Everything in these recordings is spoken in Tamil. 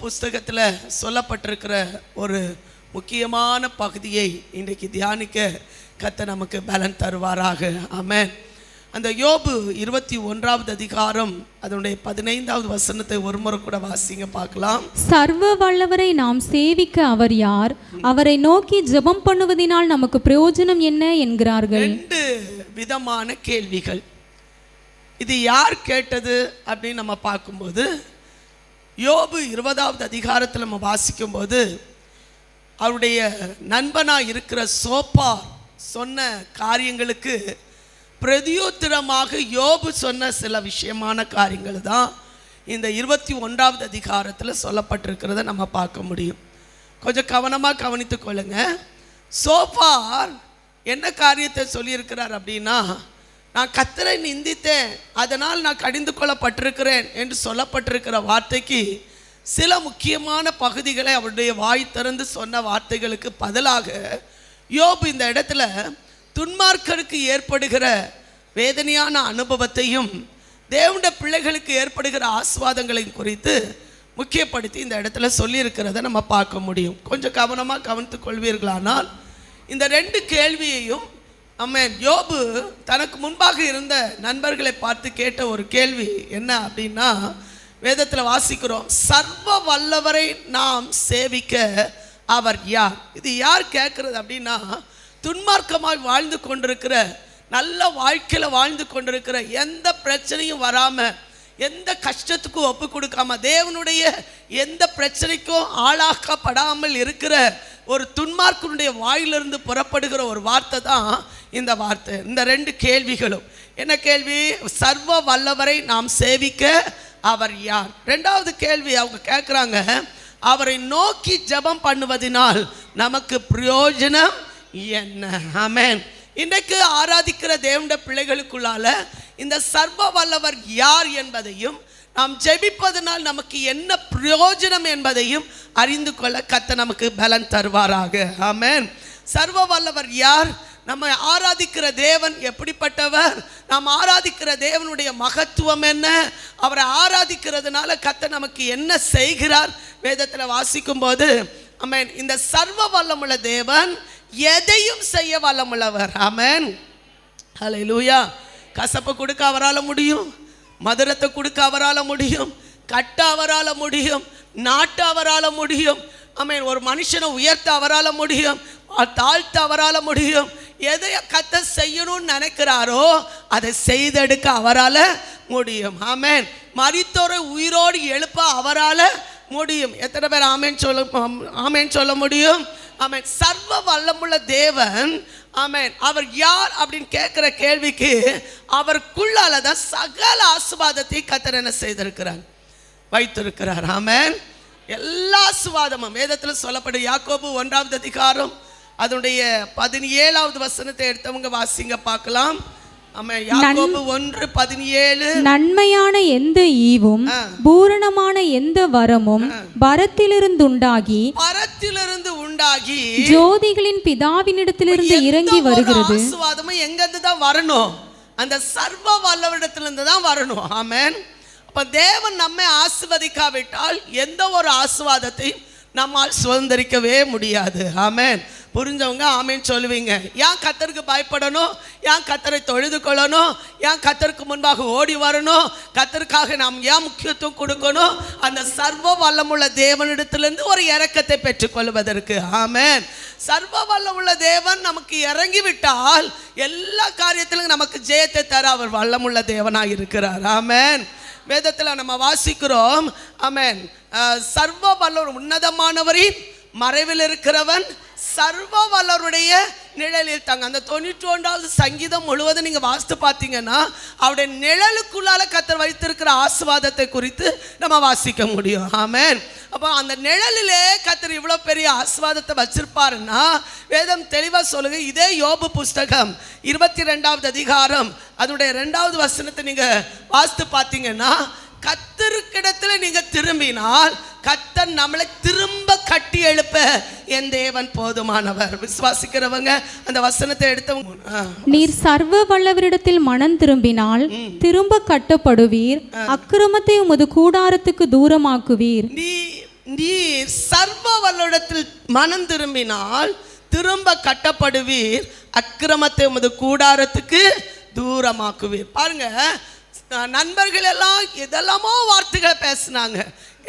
புஸ்தகத்தில் சொல்லப்பட்டிருக்கிற ஒரு முக்கியமான பகுதியை இன்றைக்கு தியானிக்க கர்த்தர் நமக்கு பலன் தருவாராக. ஆமென். அந்த யோபு 21வது அதிகாரம் அதனுடைய 15வது வசனத்தை ஒரு முறை கூட வாசிங்க பார்க்கலாம். சர்வ வல்லவரை நாம் சேவிக்க அவர் யார்? அவரை நோக்கி ஜெபம் பண்ணுவதினால் நமக்கு பிரயோஜனம் என்ன என்கிறார்கள். 2 விதமான கேள்விகள். இது யார் கேட்டது அப்படின்னு நம்ம பார்க்கும்போது, யோபு 20வது அதிகாரத்தில் நம்ம வாசிக்கும்போது அவருடைய நண்பனாக இருக்கிற சோப்பார் சொன்ன காரியங்களுக்கு பிரதியுத்தரமாக யோபு சொன்ன சில விஷயமான காரியங்கள் தான் இந்த 21வது அதிகாரத்தில் சொல்லப்பட்டிருக்கிறத நம்ம பார்க்க முடியும். கொஞ்சம் கவனமாக கவனித்து கொள்ளுங்க. சோப்பார் என்ன காரியத்தை சொல்லியிருக்கிறார் அப்படின்னா, நான் கர்த்தரை நிந்தித்தேன், அதனால் நான் கடிந்து கொள்ளப்பட்டிருக்கிறேன் என்று சொல்லப்பட்டிருக்கிற வார்த்தைக்கு சில முக்கியமான பகுதிகளை அவருடைய வாய் திறந்து சொன்ன வார்த்தைகளுக்கு பதிலாக யோபு இந்த இடத்துல துன்மார்க்கருக்கு ஏற்படுகிற வேதனையான அனுபவத்தையும் தேவனுடைய பிள்ளைகளுக்கு ஏற்படுகிற ஆசீர்வாதங்களையும் குறித்து முக்கியப்படுத்தி இந்த இடத்துல சொல்லியிருக்கிறத நம்ம பார்க்க முடியும். கொஞ்சம் கவனமாக கவனித்துக் கொள்வீர்களானால் இந்த 2 கேள்வியையும் யோபு தனக்கு முன்பாக இருந்த நண்பர்களை பார்த்து கேட்ட ஒரு கேள்வி என்ன அப்படின்னா, வேதத்தில் வாசிக்கிறோம், சர்வ வல்லவரை நாம் சேவிக்க அவர் யார்? இது யார் கேட்கறது அப்படின்னா, துன்மார்க்கமாய் வாழ்ந்து கொண்டிருக்கிற, நல்ல வாழ்க்கையில் வாழ்ந்து கொண்டிருக்கிற, எந்த பிரச்சனையும் வராமல், எந்த கஷ்டத்துக்கும் ஒப்பு கொடுக்காம, தேவனுடைய எந்த பிரச்சனைக்கும் ஆளாக்கப்படாமல் இருக்கிற ஒரு துன்மார்க்கனுடைய வாயிலிருந்து புறப்படுகிற ஒரு வார்த்தை தான் இந்த வார்த்தை. இந்த 2 கேள்விகளும் என்ன கேள்வி? சர்வ வல்லவரை நாம் சேவிக்க அவர் யார்? 2வது கேள்வி அவங்க கேட்குறாங்க, அவரை நோக்கி ஜெபம் பண்ணுவதினால் நமக்கு பிரயோஜனம் என்ன? ஆமென். இன்றைக்கு ஆராதிக்கிற தேவனுடைய பிள்ளைகளுக்குள்ளால இந்த சர்வ வல்லவர் யார் என்பதையும், நாம் ஜெபிப்பதனால் நமக்கு என்ன பிரயோஜனம் என்பதையும் அறிந்து கொள்ள கர்த்தர் நமக்கு பலன் தருவாராக. ஆமென். சர்வ வல்லவர் யார்? நம்ம ஆராதிக்கிற தேவன் எப்படிப்பட்டவர்? நாம் ஆராதிக்கிற தேவனுடைய மகத்துவம் என்ன? அவரை ஆராதிக்கிறதுனால கர்த்தர் நமக்கு என்ன செய்கிறார்? வேதத்தில் வாசிக்கும் போது ஆமென், இந்த சர்வ வல்லமுள்ள தேவன் எதையும் செய்ய வல்லமுள்ளவர். ஆமென். ஹல்லேலூயா. கசப்பு கொடுக்க அவரால் முடியும், மதுரத்தை கொடுக்க அவரால் முடியும், கட்ட அவரால் முடியும், நாட்ட அவரால் முடியும். ஆமென். ஒரு மனுஷனை உயர்த்த அவரால் முடியும், தாழ்த்த அவரால் முடியும். எதை கர்த்தர் செய்யணும்னு நினைக்கிறாரோ அதை செய்தெடுக்க அவரால் முடியும். ஆமென். மரித்தோரை உயிரோடு எழுப்ப அவரால் முடியும். எத்தனை பேர் ஆமென் சொல்ல முடியும்? ஆமென். சர்வ வல்லமுள்ள தேவன், ஆமென், அவர் யார் அப்படின்னு கேட்கிற கேள்விக்கு அவருக்குள்ளால தான் சகல ஆசீர்வாதத்தை கர்த்தர் என்ன செய்திருக்கிறார்? வைத்திருக்கிறார். ஆமென். எல்லா ஆசீர்வாதமும் வேதத்தில் சொல்லப்படும். யாக்கோபு 1வது அதிகாரம் அதனுடைய 17வது வசனத்தை எடுத்தவங்க வாசிங்க பார்க்கலாம். யாக்கோபு 1:17, நன்மையான எந்த ஈவும் பூரணமான எந்த வரமும் பரத்திலிருந்து உண்டாகி ஜோதிகளின் பிதாவினிடத்திலிருந்து இறங்கி வருகிறது. ஆசீர்வாதமும் எங்கிருந்து தான் வரணும்? அந்த சர்வ வல்லவரிடத்திலிருந்து தான் வரணும். ஆமென். அப்ப தேவன் நம்மை ஆசீர்வதிக்காவிட்டால் எந்த ஒரு ஆசீர்வாதத்தையும் நம்மால் சுதந்திரிக்கவே முடியாது. ஆமென். புரிஞ்சவங்க ஆமென் சொல்லுவீங்க. ஏன் கர்த்தருக்கு பயப்படணும்? ஏன் கர்த்தரை தொழுது கொள்ளணும்? ஏன் கர்த்தருக்கு முன்பாக ஓடி வரணும்? கர்த்தருக்காக நாம் ஏன் முக்கியத்துவம் கொடுக்கணும்? அந்த சர்வ வல்லமுள்ள தேவனிடத்திலிருந்து ஒரு இரக்கத்தை பெற்றுக்கொள்வதற்கு. ஆமென். சர்வ வல்லமுள்ள தேவன் நமக்கு இறங்கிவிட்டால் எல்லா காரியத்திலும் நமக்கு ஜெயத்தை தர அவர் வல்லமுள்ள தேவனாக இருக்கிறார். ஆமென். வேதத்தில் நம்ம வாசிக்கிறோம், ஆமென், சர்வ வல்லவர் உன்னதமானவரின் மறைவில் இருக்கிறவன் சர்வ வல்லவருடைய நிழலில் தாங்க. அந்த 91வது சங்கீதம் முழுவதும் நீங்கள் வாசித்து பார்த்தீங்கன்னா அவருடைய நிழலுக்குள்ளால கர்த்தர் வைத்திருக்கிற ஆசீர்வாதத்தை குறித்து நம்ம வாசிக்க முடியும். ஆமென். அப்போ அந்த நிழலிலே கர்த்தர் இவ்வளோ பெரிய ஆசீர்வாதத்தை வச்சிருப்பாருன்னா வேதம் தெளிவாக சொல்லுங்க. இதே யோபு புஸ்தகம் 22வது அதிகாரம் அதனுடைய 2வது வசனத்தை நீங்கள் வாசித்து பார்த்தீங்கன்னா, கர்த்தருக்கிடத்துல நீங்க திரும்பினால் கர்த்தர் நம்மளை திரும்ப கட்டி எழுப்ப என் தேவன் போதுமானவர். விசுவாசிக்கிறவங்க அந்த வசனத்தை எடுத்தவங்க, நீர் சர்வ வல்லவரிடத்தில் மனம் திரும்பினால் திரும்ப கட்டப்படுவீர், அக்கிரமத்தை உமது கூடாரத்துக்கு தூரமாக்குவீர். நீர் சர்வ வல்லடத்தில் மனம் திரும்பினால் திரும்ப கட்டப்படுவீர், அக்கிரமத்தை உமது கூடாரத்துக்கு தூரமாக்குவீர். பாருங்க, நண்பர்கள் எல்லாம் எதெல்லாமோ வார்த்தைகளை பேசினாங்க.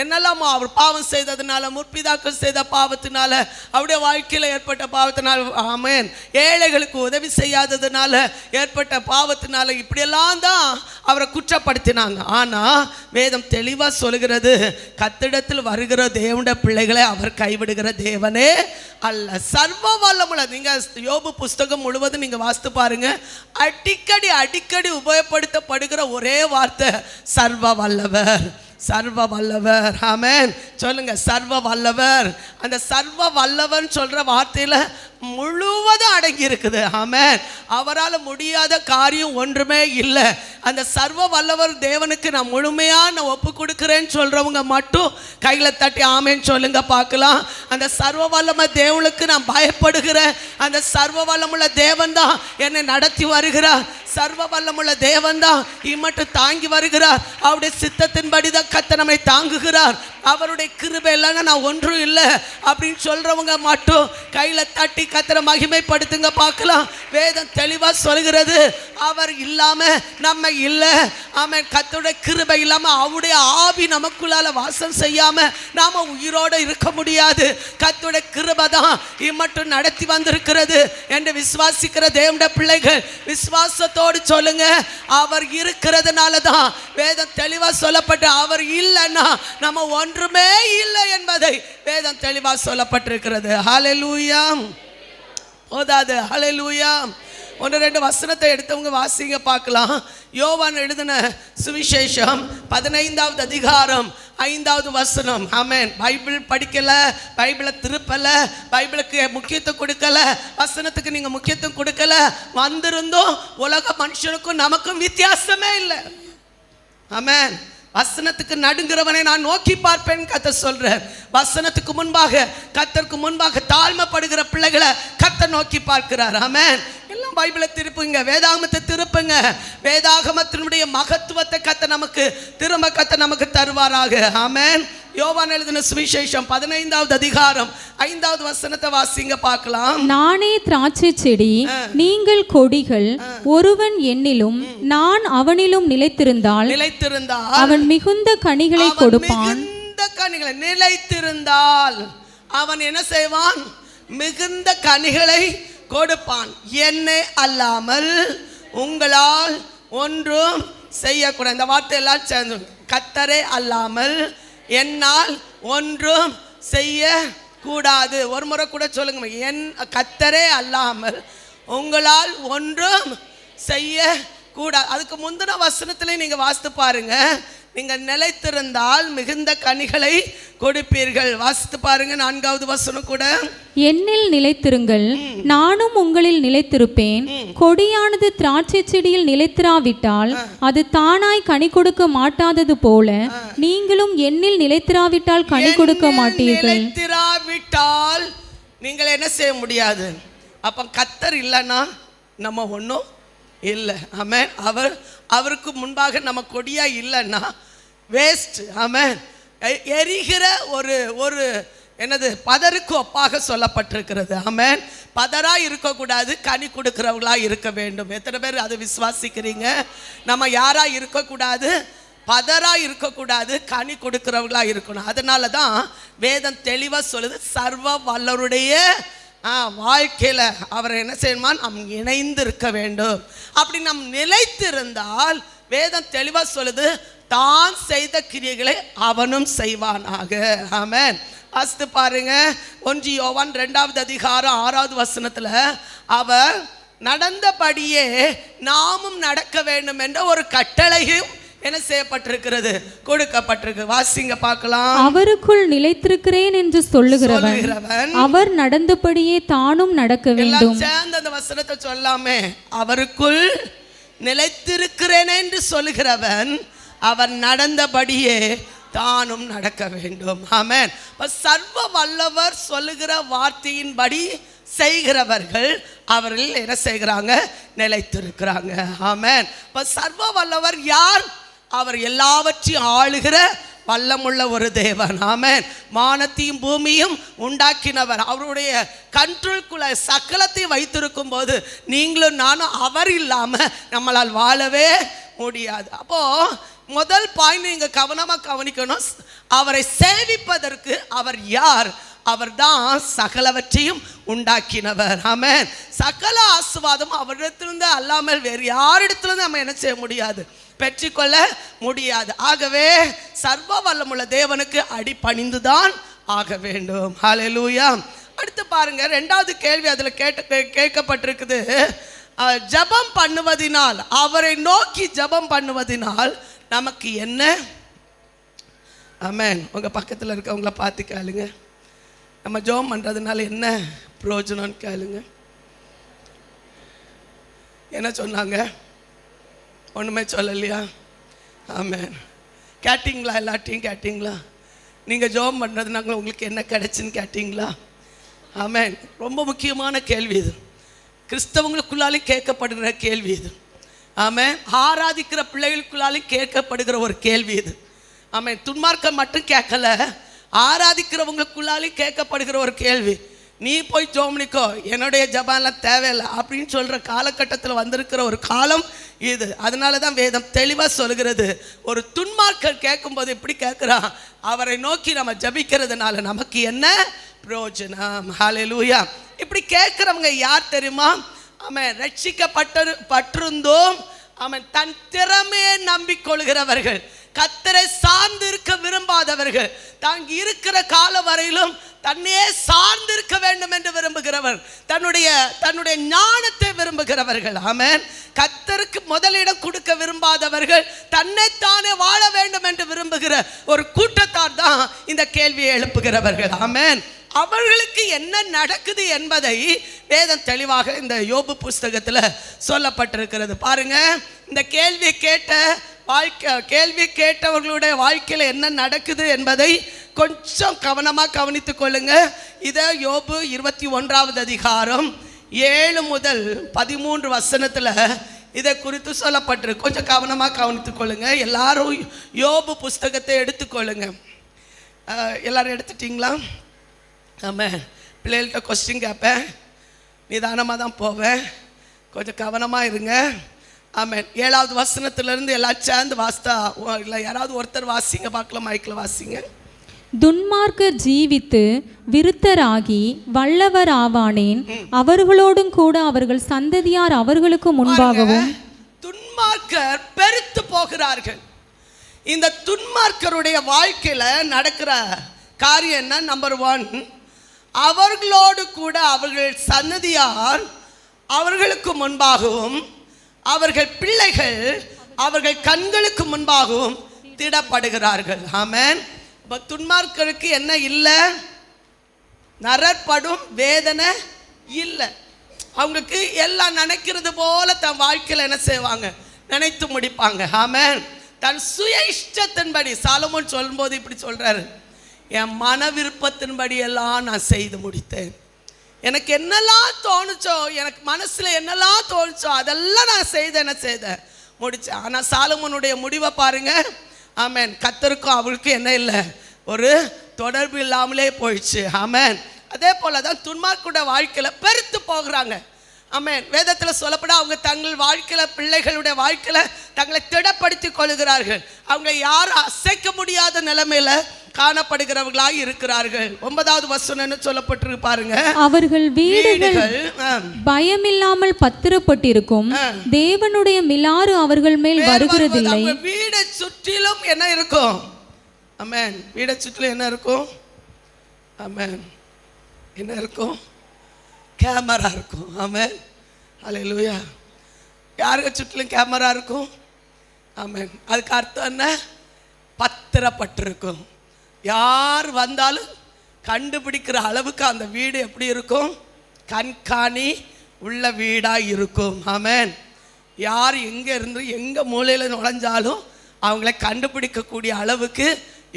என்னெல்லாமோ அவர் பாவம் செய்ததுனால, முற்பிதாக்கள் செய்த பாவத்தினால, அவருடைய வாழ்க்கையில் ஏற்பட்ட பாவத்தினால, ஆமென், ஏழைகளுக்கு உதவி செய்யாததுனால ஏற்பட்ட பாவத்தினால, இப்படியெல்லாம் தான் அவரை குற்றப்படுத்தினாங்க. ஆனால் வேதம் தெளிவாக சொல்கிறது, கர்த்தரிடத்தில் வருகிற தேவனுடைய பிள்ளைகளை அவர் கைவிடுகிற தேவனே அல்ல. சர்வ வல்லமுள்ள, நீங்கள் யோபு புஸ்தகம் முழுவதும் நீங்கள் வாசித்து பாருங்க, அடிக்கடி உபயோகப்படுத்தப்படுகிற ஒரே வார்த்தை சர்வ வல்லவர், சர்வ வல்லவர். ஆமென், சொல்லுங்க, சர்வ வல்லவர். அந்த சர்வ வல்லவர் சொல்ற வார்த்தையில முழுவதும் அடங்கி இருக்குது. ஆமென், அவரால் முடியாத காரியம் ஒன்றுமே இல்லை. அந்த சர்வ வல்லவர் தேவனுக்கு நான் முழுமையாக ஒப்பு கொடுக்குறேன்னு சொல்றவங்க மட்டும் கையில தட்டி ஆமென் சொல்லுங்க பார்க்கலாம். அந்த சர்வ வல்லம தேவனுக்கு நான் பயப்படுகிறேன், அந்த சர்வ வல்லமுள்ள தேவன் தான் என்னை நடத்தி வருகிறார், சர்வ வல்லமுள்ள தேவன் தான் இம்மட்டும் தாங்கி வருகிறார், அவருடைய சித்தத்தின்படி தான் கர்த்தர் நம்மை தாங்குகிறார், அவருடைய கிருபை இல்லைன்னா நான் ஒன்றும் இல்லை அப்படின்னு சொல்றவங்க மட்டும் கையில தட்டி கர்த்தரை மகிமைப்படுத்துங்க பார்க்கலாம். வேதம் தெளிவா சொல்கிறது, அவர் இல்லாம நம்ம இல்லை. ஆமென், கர்த்தருடைய கிருபை இல்லாம, அவருடைய ஆவி நமக்குள்ளால வாசம் செய்யாம நாம உயிரோடு இருக்க முடியாது. கர்த்தருடைய கிருபை தான் இம்மட்டும் நடத்தி வந்திருக்கிறது என்று விசுவாசிக்கிற தேவனுடைய பிள்ளைகள் விசுவாசத்தோடு சொல்லுங்க, அவர் இருக்கிறதுனால தான் வேதம் தெளிவா சொல்லப்பட்டு, அவர் இல்லைன்னா நம்ம ஒன்றுமே இல்லை என்பதை வேதம் தெளிவா சொல்லப்பட்டிருக்கிறது. ஹல்லேலூயா. ஓதாது ஹல்லேலூயா. 1-2 வசனத்தை எடுத்தவங்க வாசிங்க பார்க்கலாம். யோவான் எழுதின சுவிசேஷம் 15வது அதிகாரம் 5வது வசனம். ஆமென். பைபிள் படிக்கல, பைபிளை திருப்பல, பைபிளுக்கு முக்கியத்துவம் கொடுக்கல, வசனத்துக்கு நீங்க முக்கியத்துவம் கொடுக்கல, வந்திருந்தோம் உலக மனுஷனுக்கும் நமக்கும் வித்தியாசமே இல்லை. ஆமென். வசனத்துக்கு நடுங்கிறவனை நான் நோக்கி பார்ப்பேன் கர்த்தர் சொல்றார். வசனத்துக்கு முன்பாக, கர்த்தருக்கு முன்பாக தாழ்மைப்படுகிற பிள்ளைகளை கர்த்தர் நோக்கி பார்க்கிறார். ஆமென். எல்லாம் பைபிளை திருப்புங்க, வேதாகமத்தை திருப்புங்க, வேதாகமத்தினுடைய மகத்துவத்தை கர்த்தர் நமக்கு தருவாராக. ஆமென். யோவான் எழுதின சுவிசேஷம் 15வது அதிகாரம் 5வது வசனத்தை வாசிங்க பார்க்கலாம். நானே திராட்சை செடி, நீங்கள் கொடிகள், ஒருவன் என்னிலும் நான் அவனிலும் நிலைத்திருந்தால் அவன் மிகுந்த கனிகளை கொடுப்பான். நிலைத்திருந்தால் அவன் என்ன செய்வான்? மிகுந்த கனிகளை கொடுப்பான். என்னை அல்லாமல் உங்களால் ஒன்றும் செய்யக்கூடாது. இந்த வார்த்தை எல்லாம் சேர்ந்து, கர்த்தரே அல்லாமல் என்னால் ஒன்றும் செய்ய கூடாது. ஒரு முறை கூட சொல்லுங்க, என் கர்த்தரே அல்லாமல் உங்களால் ஒன்றும் செய்ய கூடாது. அதுக்கு முந்தின வசனத்திலே நீங்க வாசித்து பாருங்க, நீங்கள் நிலைத்திருந்தால் மிகுந்த கனிகளை கொடுப்பீர்கள். வாசித்து பாருங்க 4வது வசனம் கூட. என்னில் நிலைத்திருங்கள், நானும் உங்களில் நிலைத்திருப்பேன். கொடியானது திராட்சை செடியில் நிலைத்திராவிட்டால் அது தானாய் கனி கொடுக்க மாட்டாதது போல நீங்களும் என்னில் நிலைத்திராவிட்டால் கனி கொடுக்க மாட்டீர்கள். நிலைத்திராவிட்டால் நீங்கள் என்ன செய்ய முடியாது. அப்ப கர்த்தர் இல்லைன்னா நம்ம ஒன்றும் இல்லை. ஆமென். அவருக்கு முன்பாக நம்ம கொடியா இல்லைன்னா வேஸ்ட். ஆமென். எரிகிற ஒரு என்னது பதருக்கு ஒப்பாக சொல்லப்பட்டிருக்கிறது. ஆமென். பதரா இருக்கக்கூடாது, கனி கொடுக்கிறவங்களா இருக்க வேண்டும். எத்தனை பேர் அதை விசுவாசிக்கிறீங்க? நம்ம யாரா இருக்கக்கூடாது, பதரா இருக்கக்கூடாது, கனி கொடுக்கிறவங்களா இருக்கணும். அதனால தான் வேதம் தெளிவா சொல்லுது, சர்வ வல்லவருடைய வாழ்க்கையில் அவர் என்ன செய்யணுமா? நம் இணைந்து இருக்க வேண்டும். அப்படி நம் நிலைத்திருந்தால் வேதம் தெளிவா சொல்லுது, தான் செய்த கிரியைகளை அவனும் செய்வானாக. ஆமென். வாசித்து பாருங்க 1 யோவான் 2வது அதிகாரம் 6வது வசனத்துல, அவர் நடந்தபடியே நாமும் நடக்க வேண்டும் என்ற ஒரு கட்டளையும் என்ன செய்யப்பட்டிருக்கிறது? கொடுக்கப்பட்டிருக்கு. வாசிங்க பார்க்கலாம். அவருக்குள் நிலைத்திருக்கிறேன் என்று சொல்லுகிறவன் அவர் நடந்தபடியே தானும் நடக்க வேண்டும். சேர்ந்து அந்த வசனத்தை சொல்லாமே, அவருக்குள் நிலைத்திருக்கிறேன் என்று சொல்லுகிறவன் அவர் நடந்தபடியே தானும் நடக்க வேண்டும். ஆமென். சர்வ வல்லவர் சொல்லுகிற வார்த்தையின்படி செய்கிறவர்கள் அவர்கள் என்ன செய்கிறாங்க? நிலைத்திருக்கிறாங்க. ஆமென். சர்வ வல்லவர் யார்? அவர் எல்லாவற்றையும் ஆளுகிற வல்லமுள்ள ஒரு தேவன். ஆமென். வானத்தையும் பூமியும் உண்டாக்கினவர். அவருடைய கண்ட்ரோல்குள்ள சகலத்தையும் வைத்திருக்கும் போது நீங்களும் நானும் அவர் இல்லாமல் நம்மளால் வாழவே முடியாது. அப்போ முதல் பாயிண்ட் நீங்க கவனமாக கவனிக்கணும். அவரை சேவிப்பதற்கு அவர் யார்? அவர் தான் சகலவற்றையும் உண்டாக்கினவர். ஆமென். சகல ஆசீர்வாதம் அவரிடத்திலிருந்து அல்லாமல் வேறு யாரிடத்திலிருந்து நம்ம என்ன செய்ய முடியாது, பெற்றுக்கொள்ள முடியாது. ஆகவே சர்வ வல்லமுள்ள தேவனுக்கு அடிபணிந்துதான் ஆக வேண்டும். ஹல்லேலூயா. அடுத்து பாருங்க, ரெண்டாவது கேள்வி அதில் கேட்கப்பட்டிருக்குது. ஜெபம் பண்ணுவதினால், அவரை நோக்கி ஜெபம் பண்ணுவதினால் நமக்கு என்ன? ஆமென். உங்க பக்கத்தில் இருக்கவங்கள பார்த்து கேளுங்க, நம்ம ஜெபம் பண்ணுறதுனால என்ன பிரயோஜனம்னு கேளுங்க. என்ன சொன்னாங்க? ஒன்றுமே சொல்லலையா? ஆமென். கேட்டிங்களா? எல்லாத்தையும் கேட்டிங்களா? நீங்கள் ஜெபம் பண்ணுறதுனால உங்களுக்கு என்ன கிடைச்சுன்னு கேட்டிங்களா? ஆமென். ரொம்ப முக்கியமான கேள்வி இது. கிறிஸ்தவங்களுக்குள்ளாலும் கேட்கப்படுகிற கேள்வி இது. ஆமென். ஆராதிக்கிற பிள்ளைகளுக்குள்ளாலும் கேட்கப்படுகிற ஒரு கேள்வி இது. ஆமென். துன்மார்க்கம் மட்டும் கேட்கல, ஆராதிக்கிறவங்களுக்குள்ளாலும் கேட்கப்படுகிற ஒரு கேள்வி. நீ போய் ஜோம்னிக்கோ, என்னுடைய ஜபான்லாம் தேவையில்லை அப்படின்னு சொல்கிற காலகட்டத்தில் வந்திருக்கிற ஒரு காலம் இது. அதனால தான் வேதம் தெளிவாக சொல்கிறது, ஒரு துன்மார்க்கர் கேட்கும்போது இப்படி கேட்குறான், அவரை நோக்கி நம்ம ஜபிக்கிறதுனால நமக்கு என்ன பிரயோஜனம்? ஹல்லேலூயா. இப்படி கேட்குறவங்க யார் தெரியுமா? ஆமென். ரட்சிக்கப்பட்டிருந்தோம், ஆமென், தன் திறமையை நம்பிக்கொள்கிறவர்கள், கர்த்தரை சார்ந்து இருக்க விரும்பாதவர்கள், தாங்க இருக்கிற கால வரையிலும் தன்னையே சார்ந்திருக்க வேண்டும் என்று விரும்புகிறவர், தன்னுடைய ஞானத்தை விரும்புகிறவர்கள். ஆமென். கர்த்தருக்கு முதலிடம் கொடுக்க விரும்பாதவர்கள், தன்னைத்தானே வாழ வேண்டும் என்று விரும்புகிற ஒரு கூட்டத்தார் தான் இந்த கேள்வியை எழுப்புகிறவர்கள். ஆமென். அவர்களுக்கு என்ன நடக்குது என்பதை வேதம் தெளிவாக இந்த யோபு புஸ்தகத்தில் சொல்லப்பட்டிருக்கிறது. பாருங்க, இந்த கேள்வி கேட்டவர்களுடைய வாழ்க்கையில் என்ன நடக்குது என்பதை கொஞ்சம் கவனமாக கவனித்துக் கொள்ளுங்க. இதை யோபு 21 அதிகாரம் 7 முதல் 13 வசனத்தில் இதை குறித்து சொல்லப்பட்டிருக்கு. கொஞ்சம் கவனமாக கவனித்துக் கொள்ளுங்க. எல்லாரும் யோபு புஸ்தகத்தை எடுத்துக்கொள்ளுங்க. எல்லாரும் எடுத்துட்டீங்களா? ஆமாம். பிள்ளைகள்கிட்ட கொஸ்டின் கேட்பேன், நிதானமாக தான் போவேன், கொஞ்சம் கவனமாக இருங்க. ஆமாம். 7வது வசனத்திலிருந்து எல்லாம் சேர்ந்து வாசித்தா, இல்லை யாராவது ஒருத்தர் வாசிங்க பார்க்கலாம், மைக்கில் வாசிங்க. துன்மார்க்கர் ஜீவித்து விருத்தராகி வல்லவர் ஆவானேன், அவர்களோடும் கூட அவர்கள் சந்ததியார் அவர்களுக்கு முன்பாகவும். துன்மார்க்கர் பெருத்து போகிறார்கள். இந்த துன்மார்க்கருடைய வாழ்க்கையில நடக்கிற காரியம் என்ன? நம்பர் 1, அவர்களோடு கூட அவர்கள் சந்ததியார் அவர்களுக்கு முன்பாகவும் அவர்கள் பிள்ளைகள் அவர்கள் கண்களுக்கு முன்பாகவும் திடப்படுகிறார்கள். ஆமென். துன்மார்க்கருக்கு என்ன இல்லை? நரற்படும் வேதனை இல்லை. அவங்களுக்கு எல்லாம் நினைக்கிறது போல தன் வாழ்க்கையில் என்ன செய்வாங்க? நினைத்து முடிப்பாங்க. ஆமென். தன் சுய இஷ்டத்தின்படி சாலமோன் சொல்லும்போது இப்படி சொல்றாரு, என் மன விருப்பத்தின்படி எல்லாம் நான் செய்து முடித்தேன். எனக்கு என்னெல்லாம் தோணுச்சோ, எனக்கு மனசில் என்னெல்லாம் தோணுச்சோ அதெல்லாம் நான் செய்தேன் முடித்தேன். ஆனால் சாலமோனுடைய முடிவை பாருங்க. ஆமென். கர்த்தருக்கும் அவளுக்கும் என்ன இல்லை? ஒரு தொடர்பு இல்லாமலே போயிடுச்சு. ஆமென். அதே போல தான் துன்மார்க்குடைய வாழ்க்கையில் பெருத்து போகிறாங்க. ஆமென். வேதத்தில் சொல்லப்பட அவங்க தங்கள் வாழ்க்கையில், பிள்ளைகளுடைய வாழ்க்கையில் தங்களை திடப்படுத்தி கொள்கிறார்கள். அவங்க யாரும் அசைக்க முடியாத நிலைமையில காணப்படுகிறவர்களாக இருக்கிறார்கள். 9வது வசனம் என்ன சொல்லப்பட்டிருக்கு பாருங்க. அவர்கள் வீடுகள் பயமில்லாமல் பத்திரப்பட்டிருக்கும், தேவனுடைய மிலாறு அவர்கள் மேல் வருகிறதில்லை. வீடை சுற்றிலும் என்ன இருக்கும்? ஆமென். வீடை சுற்றிலும் என்ன இருக்கும்? ஆமென். என்ன இருக்கும்? கேமரா இருக்கும். ஆமென். ஹல்லேலூயா. யாருக்கு சுற்றிலும் கேமரா இருக்கும்? ஆமென். அதுக்கு அர்த்தம் என்ன? பத்திரப்பட்டிருக்கும். யார் வந்தாலும் கண்டுபிடிக்கிற அளவுக்கு அந்த வீடு எப்படி இருக்கும்? கண்காணி உள்ள வீடாக இருக்கும். ஆமென். யார் எங்கே இருந்து எங்கே மூலையில் நுழைஞ்சாலும் அவங்கள கண்டுபிடிக்கக்கூடிய அளவுக்கு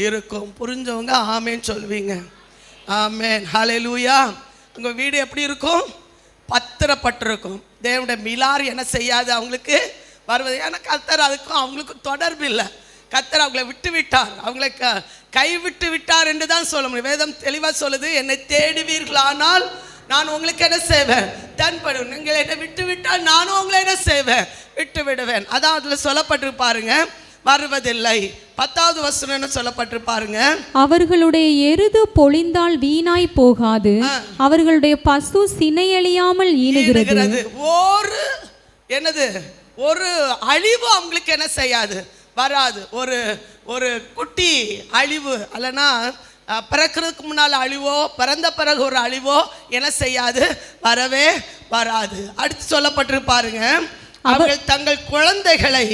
இருக்கும். புரிஞ்சவங்க ஆமேன்னு சொல்லுவீங்க. ஆமென். ஹல்லேலூயா. உங்கள் வீடு எப்படி இருக்கும்? பத்திரப்பட்டிருக்கும். தேவனுடைய மிலார் என்ன செய்யாது அவங்களுக்கு வருவது. ஏன்னா கர்த்தர் அதுக்கும் அவங்களுக்கும் தொடர்பு இல்லை. கர்த்தர் அவங்களை விட்டு விட்டார், அவங்களை கைவிட்டு விட்டார் என்று தான் சொல்ல முடியும். வேதம் தெளிவாக சொல்லுது, என்னை தேடுவீர்களானால் நான் உங்களுக்கு என்ன செய்வேன், தன்படும். நீங்கள் என்னை விட்டு விட்டால் நானும் உங்களை என்ன செய்வேன், விட்டு விடுவேன். அதான் அதில் சொல்லப்பட்டிருப்பாருங்க, வருவதில்லை. 10வது வசனம் என்ன சொல்லப்பட்டிருப்பாருங்க, அவர்களுடைய எருது பொழிந்தால் வீணாய் போகாது, அவர்களுடைய பசு சினையழியாமல் ஈனுகிறது. ஒரு என்னது, ஒரு அழிவு அவங்களுக்கு என்ன செய்யாது, வராது. ஒரு குட்டி அழிவு அல்லனா பிறக்கிறதுக்கு முன்னால் அழிவோ பிறந்த பிறகு ஒரு அழிவோ என்ன செய்யாது, வரவே வராது. அடுத்து சொல்லப்பட்டிருப்பாருங்க, அவர்கள் தங்கள் குழந்தைகளை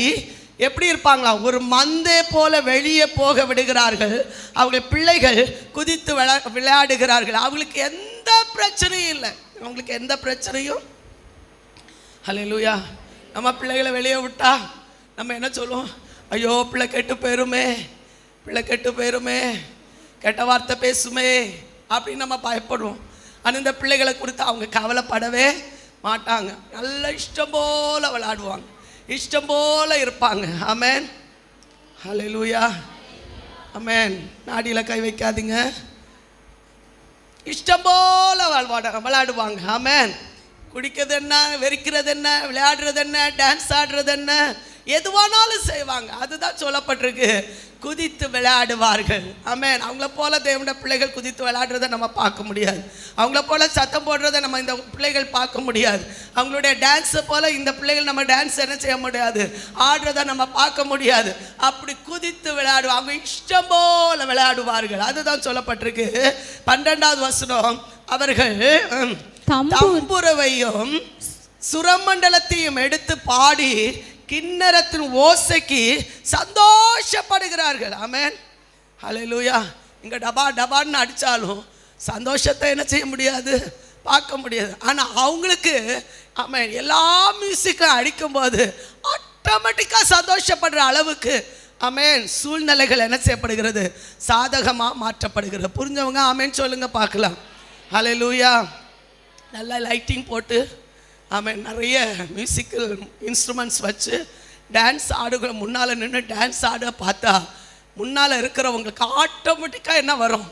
எப்படி இருப்பாங்களா, ஒரு மந்தே போல வெளியே போக விடுகிறார்கள், அவர்கள் பிள்ளைகள் குதித்து விளையாடுகிறார்கள். அவங்களுக்கு எந்த பிரச்சனையும் இல்லை, அவங்களுக்கு எந்த பிரச்சனையும். ஹல்லேலூயா. நம்ம பிள்ளைகளை வெளியே விட்டா நம்ம என்ன சொல்லுவோம், ஐயோ பிள்ளை கெட்டு போயிருமே, பிள்ளை கெட்டு போயிருமே, கெட்ட வார்த்தை பேசுமே அப்படின்னு நம்ம பயப்படுவோம். ஆனால் இந்த பிள்ளைகளை குறித்து அவங்க கவலைப்படவே மாட்டாங்க. நல்ல இஷ்டம் போல விளையாடுவாங்க, இஷ்டம் போல இருப்பாங்க. ஆமென், ஹல்லேலூயா, ஆமென். நாடியில் கை வைக்காதீங்க, இஷ்டம் போல விளையாடுவாங்க. ஆமென். குடிக்கிறது என்ன, வெறிக்கிறது என்ன, விளையாடுறது என்ன, டான்ஸ் ஆடுறது என்ன, எதுவானாலும் செய்வாங்க. அதுதான் சொல்லப்பட்டிருக்கு, குதித்து விளையாடுவார்கள். ஆமென். அவங்கள போல தேவனுடைய பிள்ளைகள் குதித்து விளையாடுறதை நம்ம பார்க்க முடியாது, அவங்கள போல சத்தம் போடுறதை நம்ம இந்த பிள்ளைகள் பார்க்க முடியாது, அவங்களுடைய டான்ஸை போல இந்த பிள்ளைகள் நம்ம டான்ஸ் என்ன செய்ய முடியாது, ஆடுறதை நம்ம பார்க்க முடியாது. அப்படி குதித்து விளையாடுவாங்க, அவங்க இஷ்டம் போல விளையாடுவார்கள். அதுதான் சொல்லப்பட்டிருக்கு. 12வது வசனம், அவர்கள் தம்புரவையும் சுரமண்டலத்தையும் எடுத்து பாடி கிண்ணறத்தின் ஓசைக்கு சந்தோஷப்படுகிறார்கள். ஆமென், ஹல்லேலூயா. இங்க டபா டபான்னு அடித்தாலும் சந்தோஷத்தை என்ன செய்ய முடியாது, பார்க்க முடியாது. ஆனால் அவங்களுக்கு ஆமென், எல்லா மியூசிக்கும் அடிக்கும்போது ஆட்டோமேட்டிக்காக சந்தோஷப்படுற அளவுக்கு ஆமென் சூழ்நிலைகள் என்ன செய்யப்படுகிறது, சாதகமாக மாற்றப்படுகிறது. புரிஞ்சவங்க ஆமென் சொல்லுங்க பார்க்கலாம். ஹல்லேலூயா. நல்லா லைட்டிங் போட்டு ஆமென், நிறைய மியூசிக்கல் இன்ஸ்ட்ருமெண்ட்ஸ் வச்சு டான்ஸ் ஆடுகிற முன்னால் நின்று டான்ஸ் ஆட பார்த்தா முன்னால் இருக்கிறவங்களுக்கு ஆட்டோமேட்டிக்காக என்ன வரும்,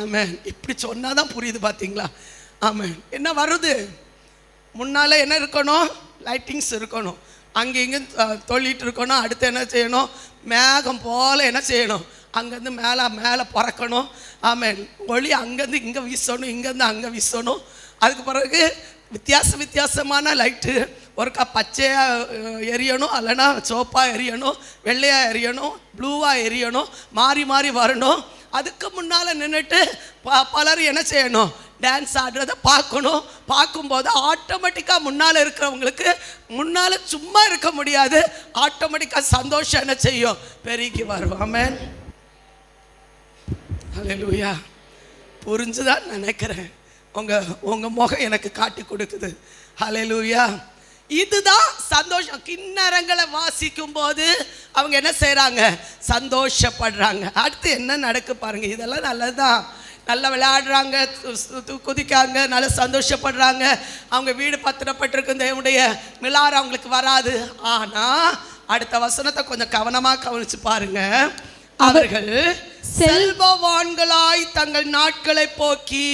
ஆமென். இப்படி சொன்னால் தான் புரியுது பார்த்தீங்களா. ஆமென், என்ன வருது, முன்னால் என்ன இருக்கணும், லைட்டிங்ஸ் இருக்கணும், அங்கே இங்கேயும் தொழிட்டு இருக்கணும். அடுத்து என்ன செய்யணும், மேகம் போல் என்ன செய்யணும், அங்கேருந்து மேலே பறக்கணும். ஆமென், ஒளி அங்கேருந்து இங்கே வீசணும், இங்கேருந்து அங்கே வீசணும். அதுக்கு பிறகு வித்தியாசமான லைட்டு, ஒருக்கா பச்சையாக எரியணும், இல்லைன்னா சோப்பாக எரியணும், வெள்ளையாக எரியணும், ப்ளூவாக எரியணும், மாறி மாறி வரணும். அதுக்கு முன்னால் நின்றுட்டு பலர் என்ன செய்யணும், டான்ஸ் ஆடுறதை பார்க்கணும். பார்க்கும்போது ஆட்டோமேட்டிக்காக முன்னால் இருக்கிறவங்களுக்கு முன்னால் சும்மா இருக்க முடியாது, ஆட்டோமேட்டிக்காக சந்தோஷம் என்ன செய்யும், பெருகி வரும். ஆமென், ஹல்லேலூயா. புரிஞ்சுதான் நினைக்கிறேன், உங்கள் முகம் எனக்கு காட்டி கொடுக்குது. ஹல்லேலூயா. இதுதான் சந்தோஷம். கிண்ணறங்களை வாசிக்கும் போது அவங்க என்ன செய்கிறாங்க, சந்தோஷப்படுறாங்க. அடுத்து என்ன நடக்கு பாருங்க, இதெல்லாம் நல்லதுதான். நல்லா விளையாடுறாங்க, குதிக்காங்க, நல்லா சந்தோஷப்படுறாங்க. அவங்க வீடு பத்திரப்பட்டிருக்கு, தேவனுடைய மிலாறு அவங்களுக்கு வராது. ஆனால் அடுத்த வசனத்தை கொஞ்சம் கவனமாக கவனிச்சு பாருங்க. அவர்கள் செல்வவான்களாய் தங்கள் நாட்களை போக்கி,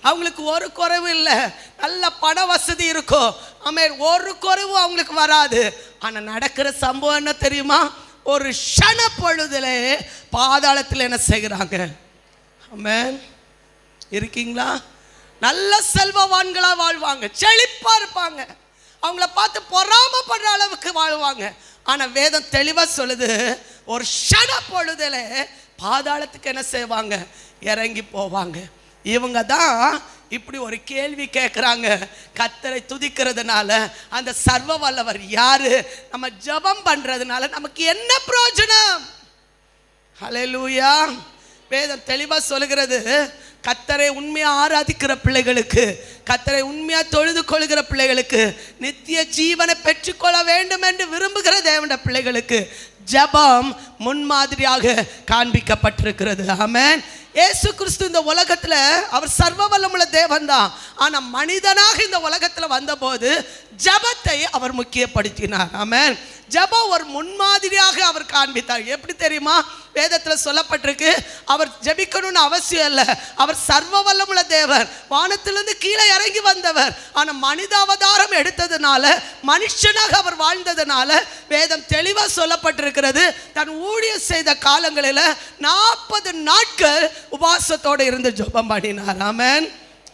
அவங்களுக்கு ஒரு குறைவு இல்லை, நல்ல பண வசதி இருக்கும், ஆமென், ஒரு குறைவு அவங்களுக்கு வராது. ஆனால் நடக்கிற சம்பவம் என்ன தெரியுமா, ஒரு க்ஷண பொழுதிலே பாதாளத்தில் என்ன செய்கிறாங்க. ஆமென், இருக்கீங்களா? நல்ல செல்வவான்களாக வாழ்வாங்க, செழிப்பாக இருப்பாங்க, அவங்கள பார்த்து பொறாமப்படுற அளவுக்கு வாழ்வாங்க. ஆனால் வேதம் தெளிவாக சொல்லுது, ஒரு க்ஷண பொழுதில் பாதாளத்துக்கு என்ன செய்வாங்க, இறங்கி போவாங்க. இவங்க தான் இப்படி ஒரு கேள்வி கேட்குறாங்க, கர்த்தரை துதிக்கிறதுனால அந்த சர்வ வல்லவர் யாரு, நம்ம ஜெபம் பண்ணுறதுனால நமக்கு என்ன பிரயோஜனம்? ஹல்லேலூயா. வேதம் தெளிவாக சொல்லுகிறது, கர்த்தரை உண்மையாக ஆராதிக்கிற பிள்ளைகளுக்கு, கர்த்தரை உண்மையாக தொழுது கொள்கிற பிள்ளைகளுக்கு, நித்திய ஜீவனை பெற்றுக்கொள்ள வேண்டும் என்று விரும்புகிற தேவனுடைய பிள்ளைகளுக்கு ஜெபம் முன்மாதிரியாக காண்பிக்கப்பட்டிருக்கிறது. ஆமென். இயேசு கிறிஸ்து இந்த உலகத்தில் அவர் சர்வ வல்லமுள்ள தேவன் தான். ஆனால் மனிதனாக இந்த உலகத்தில் வந்தபோது ஜெபத்தை அவர் முக்கியப்படுத்தினார். ஆமென். ஜெபம் ஒரு முன்மாதிரியாக அவர் காண்பித்தார். எப்படி தெரியுமா? வேதத்தில் சொல்லப்பட்டிருக்கு, அவர் ஜெபிக்கணும்னு அவசியம் இல்லை. அவர் சர்வ வல்லமுள்ள தேவர், வானத்திலிருந்து கீழே இறங்கி வந்தவர். ஆனால் மனித அவதாரம் எடுத்ததுனால, மனுஷனாக அவர் வாழ்ந்ததுனால வேதம் தெளிவாக சொல்லப்பட்டிருக்கிறது, தன் ஊழியம் செய்த காலங்களில் 40 நாட்கள் உபவாசத்தோடு இருந்து ஜெபம் பண்ணினார். ஆமென்.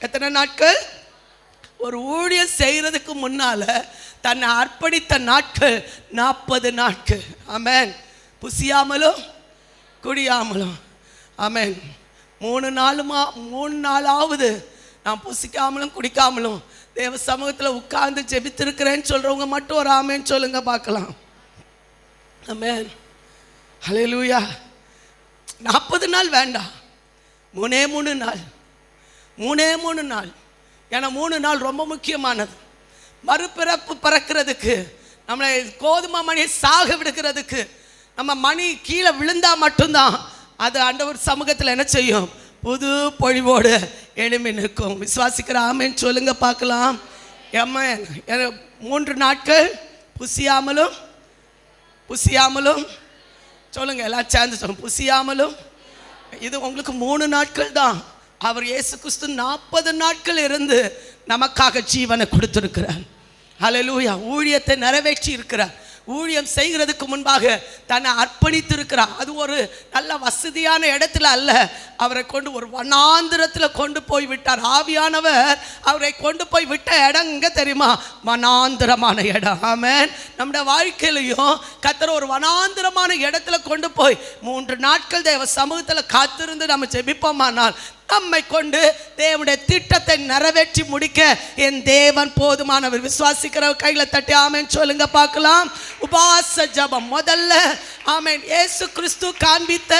எத்தனை நாட்கள்? ஒரு ஊழியம் செய்கிறதுக்கு முன்னால தன்னை அர்ப்பணித்த நாட்கள் 40 நாட்கள். ஆமென். புசியாமலும் குடியாமலும். ஆமென். 3 நாளாவது நான் புசிக்காமலும் குடிக்காமலும் தேவ சமூகத்தில் உட்கார்ந்து ஜெபித்திருக்கிறேன்னு சொல்றவங்க மட்டும் ஒரு ஆமென் சொல்லுங்க பார்க்கலாம். ஆமென். ஹல்லேலூயா. 40 நாள் வேண்டாம், 3 நாள். 3 நாள். ஏன்னா 3 நாள் ரொம்ப முக்கியமானது. மறுபிறப்பு பிறக்கிறதுக்கு, நம்மளை கோதுமை மணியை சாக விடுக்கிறதுக்கு, நம்ம மணி கீழே விழுந்தா மட்டும்தான் அது ஆண்டவர் சமூகத்தில் என்ன செய்யும்? புது பொழிவோடு எழும்பி நிற்கும். விசுவாசிக்கிற ஆமென் சொல்லுங்க பார்க்கலாம். 3 நாட்கள் புசியாமலும் சொல்லுங்க, எல்லாம் சேர்ந்து சொல்லுங்க, புசியாமலும். இது உங்களுக்கு 3 நாட்கள் தான். அவர் இயேசு கிறிஸ்து 40 நாட்கள் இருந்து நமக்காக ஜீவனை கொடுத்திருக்கிறார். ஹல்லேலூயா. ஊழியத்தை நிறைவேற்றி இருக்கிறார். ஊழியம் செய்கிறதுக்கு முன்பாக தன்னை அர்ப்பணித்து இருக்கிறார். அது ஒரு நல்ல வசதியான இடத்துல அல்ல, அவரை கொண்டு ஒரு வனாந்திரத்தில் கொண்டு போய் விட்டார். ஆவியானவர் அவரை கொண்டு போய் விட்ட இடம் எங்க தெரியுமா? வனாந்திரமான இடம். ஆமென். நம்முடைய வாழ்க்கையிலையும் கர்த்தர் ஒரு வனாந்திரமான இடத்துல கொண்டு போய் 3 நாட்கள் தேவ சமூகத்தில் காத்திருந்து நம்ம ஜெபிப்போமானால் நம்மை கொண்டு தேவனுடைய திட்டத்தை நிறைவேற்றி முடிக்க என் தேவன் போதுமானவர். விசுவாசிக்கிற கையில தட்டி ஆமென் சொல்லுங்க பார்க்கலாம். உபவாச ஜெபம் முதல்ல. ஆமென். இயேசு கிறிஸ்து காண்பித்த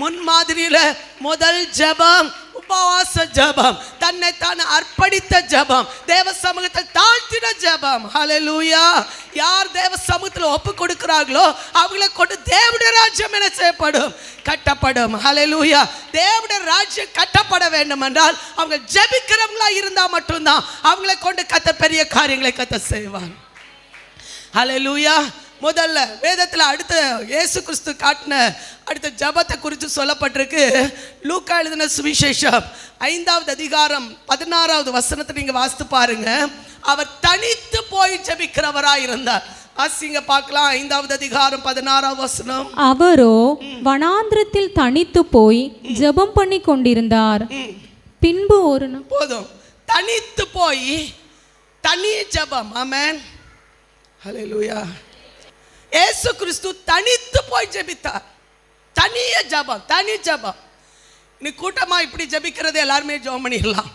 முன்மாதிரியில முதல் ஜெபம் உபவாச ஜெபம், தன்னை தான் அர்ப்பணித்த ஜெபம், தேவ சமூகத்தில் தாழ்த்தின ஜெபம். ஹல்லேலூயா. யார் தேவ சமூகத்தில் ஒப்பு கொடுக்கிறார்களோ அவங்களை கொண்டு தேவனுடைய ராஜ்யம் என்ன செய்யப்படும்? கட்டப்படும். ஹல்லேலூயா. தேவனுடைய ராஜ்யம் கட்டப்பட வேண்டும் என்றால் அவங்க ஜெபிக்கிறவங்களா இருந்தா மட்டும்தான் அவங்களை கொண்டு கர்த்தர் பெரிய காரியங்களை கர்த்தர் செய்வார். ஹல்லேலூயா. முதல்ல வேதத்தில் அடுத்த இயேசு கிறிஸ்து காட்டின அடுத்த ஜபத்தை குறித்து சொல்லப்பட்டிருக்கு. லூக்கா எழுதின சுவிசேஷம் 5வது அதிகாரம் 16வது வசனத்தை நீங்க வாசித்து பாருங்க. அவர் தனித்து போய் ஜெபிக்கிறவராய் இருந்தார். வாசிங்க பார்க்கலாம். 5வது அதிகாரம் 16வது வசனம். அவரோ வனாந்திரத்தில் தனித்து போய் ஜெபம் பண்ணி கொண்டிருந்தார். பின்பு ஒரு நாள் போதும், தனித்து போய் தனி ஜெபம். ஆமென். ஹல்லேலூயா. இயேசு கிறிஸ்து தனித்து போய் ஜெபித்தார். தனிய ஜெபம், தனி ஜெபம். நீ கூட்டமா இப்படி ஜெபிக்கிறது எல்லாருமே ஜெபம் பண்ணிடலாம்.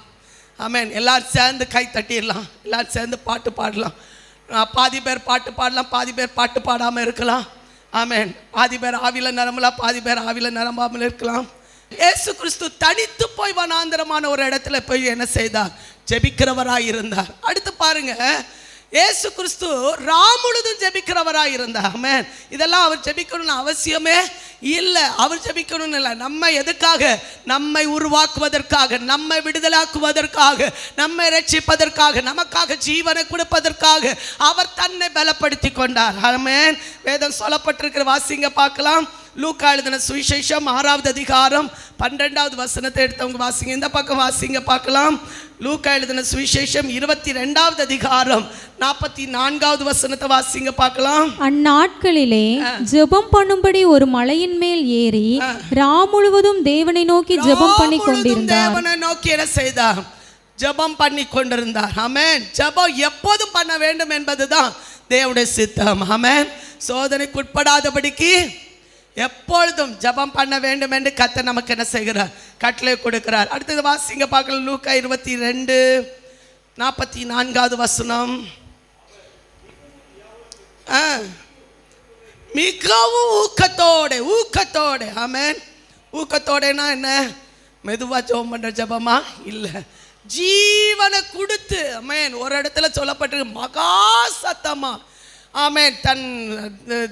ஆமென். எல்லாரும் சேர்ந்து கை தட்டிடலாம், எல்லாரும் சேர்ந்து பாட்டு பாடலாம். பாதி பேர் பாட்டு பாடலாம், பாதி பேர் பாட்டு பாடாமல் இருக்கலாம். ஆமென். பாதி பேர் ஆவில நிரம்பலாம், பாதி பேர் ஆவில நிரம்பாமல் இருக்கலாம். இயேசு கிறிஸ்து தனித்து போய் வனாந்தரமான ஒரு இடத்துல போய் என்ன செய்தார்? ஜெபிக்கிறவராய் இருந்தார். அடுத்து பாருங்க, இயேசு கிறிஸ்து ராமுழுதும் ஜெபிக்கிறவராய் இருந்தார். ஆமென். இதெல்லாம் அவர் ஜெபிக்கணும்னு அவசியமே இல்லை. அவர் ஜெபிக்கணும்னு இல்லை. நம்ம எதுக்காக? நம்மை உருவாக்குவதற்காக, நம்மை விடுதலாக்குவதற்காக, நம்மை ரட்சிப்பதற்காக, நமக்காக ஜீவனை கொடுப்பதற்காக அவர் தன்னை பலப்படுத்தி கொண்டார். ஆமென். வேதம் சொல்லப்பட்டிருக்கிற வாசிங்க பார்க்கலாம். லூக்கா எழுதின சுவிசேஷம் 6வது அதிகாரம் 12வது வசனத்தை எடுத்தவங்க வாசிங்க. இந்த பக்கம் வாசிங்க பார்க்கலாம். லூக்கா எழுதின சுவிசேஷம் 22வது அதிகாரம் 44வது வசனத்தை வாசிங்க பார்க்கலாம். அந்நாட்களிலே ஜெபம் பண்ணும்படி ஒரு மலையின் மேல் ஏறி முழுவதும் தேவனை நோக்கி ஜெபம் பண்ணி கொண்டிருந்தார். தேவனை நோக்கி என்ன செய்தார்? ஜெபம் பண்ணி கொண்டிருந்தார். ஆமென். ஜெபம் எப்போதும் பண்ண வேண்டும் என்பதுதான் தேவனுடைய சித்தம். ஆமென். சோதனைக்கு உட்படாதபடிக்கு எப்பொழுதும் ஜெபம் பண்ண வேண்டும் என்று கர்த்தர் நமக்கு என்ன செய்கிறார்? கட்டளை கொடுக்கிறார். அடுத்தது வாசிங்க பார்க்கலாம். லூக்கா 22:44வது வசனம். மிகவும் ஊக்கத்தோட. ஆமென். ஊக்கத்தோடனா என்ன? மெதுவா ஜெபம் பண்ற ஜெபமா இல்லை, ஜீவனை கொடுத்து. ஆமென். ஒரு இடத்துல சொல்லப்பட்டிருக்கு மகா சத்தமா. ஆமென். தன்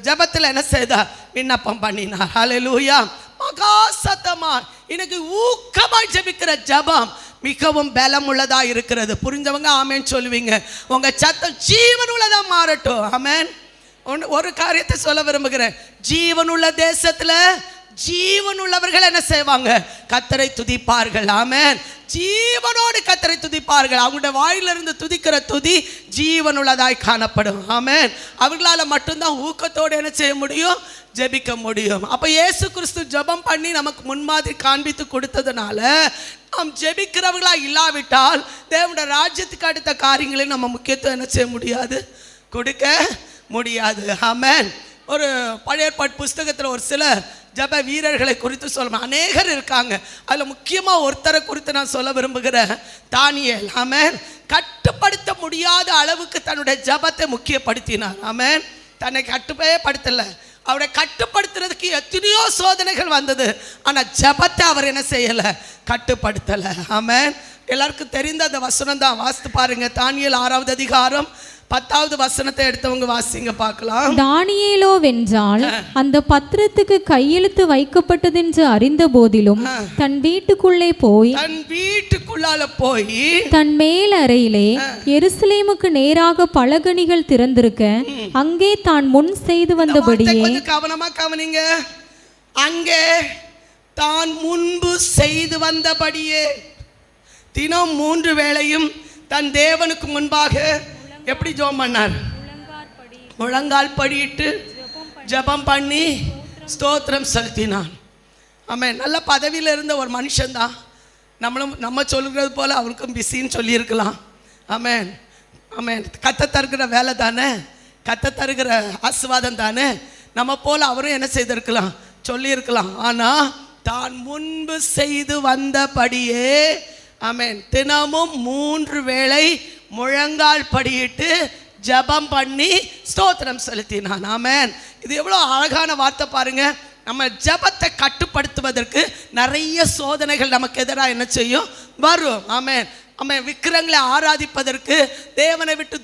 ஜெபத்தில் என்ன செய்தார்? விண்ணப்பம் பண்ணினார். ஹல்லேலூயா. மகா சத்தமா. இன்னைக்கு ஊக்கமாய் ஜெபிக்கிற ஜெபம் மிகவும் பலம் உள்ளதா இருக்கிறது. புரிஞ்சவங்க ஆமென் சொல்லுவீங்க. உங்க சத்தம் ஜீவன் உள்ளதா மாறட்டும். ஆமென். ஒரு காரியத்தை சொல்ல விரும்புகிறேன். ஜீவனுள்ள தேசத்துல ஜீவன் உள்ளவர்கள் என்ன செய்வாங்க? கர்த்தரை துதிப்பார்கள். ஆமென். ஜீவனோடு கர்த்தரை துதிப்பார்கள். அவங்களுடைய வாயிலிருந்து துதிக்கிற துதி ஜீவனுள்ளதாய் காணப்படும். ஆமென். அவர்களால் மட்டும்தான் ஊக்கத்தோடு என்ன செய்ய முடியும்? ஜெபிக்க முடியும். அப்ப இயேசு கிறிஸ்து ஜெபம் பண்ணி நமக்கு முன்மாதிரி காண்பித்து கொடுத்ததுனால நாம் ஜெபிக்கிறவர்களா இல்லாவிட்டால் தேவனுடைய ராஜ்யத்துக்கு அடுத்த காரியங்களை நம்ம முக்கியத்துவம் என்ன செய்ய முடியாது? கொடுக்க முடியாது. ஆமென். ஒரு பழைய ஏற்பாட்டு புஸ்தகத்தில் ஒரு சில ஜப வீரர்களை குறித்து சொல்லணும். அநேகர் இருக்காங்க. அதில் முக்கியமாக ஒருத்தரை குறித்து நான் சொல்ல விரும்புகிறேன். தானியேல். ஆமென். கட்டுப்படுத்த முடியாத அளவுக்கு தன்னுடைய ஜபத்தை முக்கியப்படுத்தினார். ஆமென். தன்னை கட்டுப்படுத்தலை. அவரை கட்டுப்படுத்துறதுக்கு எத்தனையோ சோதனைகள் வந்தது. ஆனால் ஜபத்தை அவர் என்ன செய்யலை? கட்டுப்படுத்தலை. ஆமென். எல்லாருக்கும் தெரிந்த அந்த வசனம் தான். வாசித்து பாருங்க. தானியேல் 6வது அதிகாரம் 10வது வசனத்தை எடுத்தவங்க வாசிங்க பார்க்கலாம். தானியேலோ வென்றால் அந்த பத்திரத்துக்கு கையெழுத்து வைக்கப்பட்டதென்று அறிந்த போதிலும் தன் வீட்டுக்குள்ளே போய் தன் மேல் அறையிலே எருசலேமுக்கு நேராக பலகணிகள் திறந்திருக்க அங்கே தான் முன் செய்து வந்தபடியே. கவனமா கவனிங்க. அங்கே தான் முன்பு செய்து வந்தபடியே தினம் 3 வேளையும் தன் தேவனுக்கு முன்பாக எப்படி ஜெபம் பண்ணார்? முழங்கால் படியிட்டு ஜெபம் பண்ணி ஸ்தோத்திரம் செலுத்தினான். ஆமென். நல்ல பதவியில் இருந்த ஒரு மனுஷன்தான். நம்ம சொல்லுறது போல அவருக்கும் பிஸின்னு சொல்லியிருக்கலாம். ஆமென். ஆமென். கத்த தருகிற வேலை தானே, கத்த தருகிற ஆசீர்வாதம் தானே. நம்ம போல அவரும் என்ன செய்திருக்கலாம்? சொல்லியிருக்கலாம். ஆனால் தான் முன்பு செய்து வந்தபடியே ஆமென் தினமும் 3 வேளை முழங்கால் படியிட்டு ஜெபம் பண்ணி ஸ்தோத்திரம் செலுத்தினான். ஆமென். இது எவ்வளோ அழகான வார்த்தை பாருங்க. நம்ம ஜெபத்தை கட்டுப்படுத்துவதற்கு நிறைய சோதனைகள் நமக்கு எதிராக என்ன செய்யும்? வரும். ஆமென். ஆமென். விக்கிரங்களை ஆராதிப்பதற்கு, தேவனை விட்டு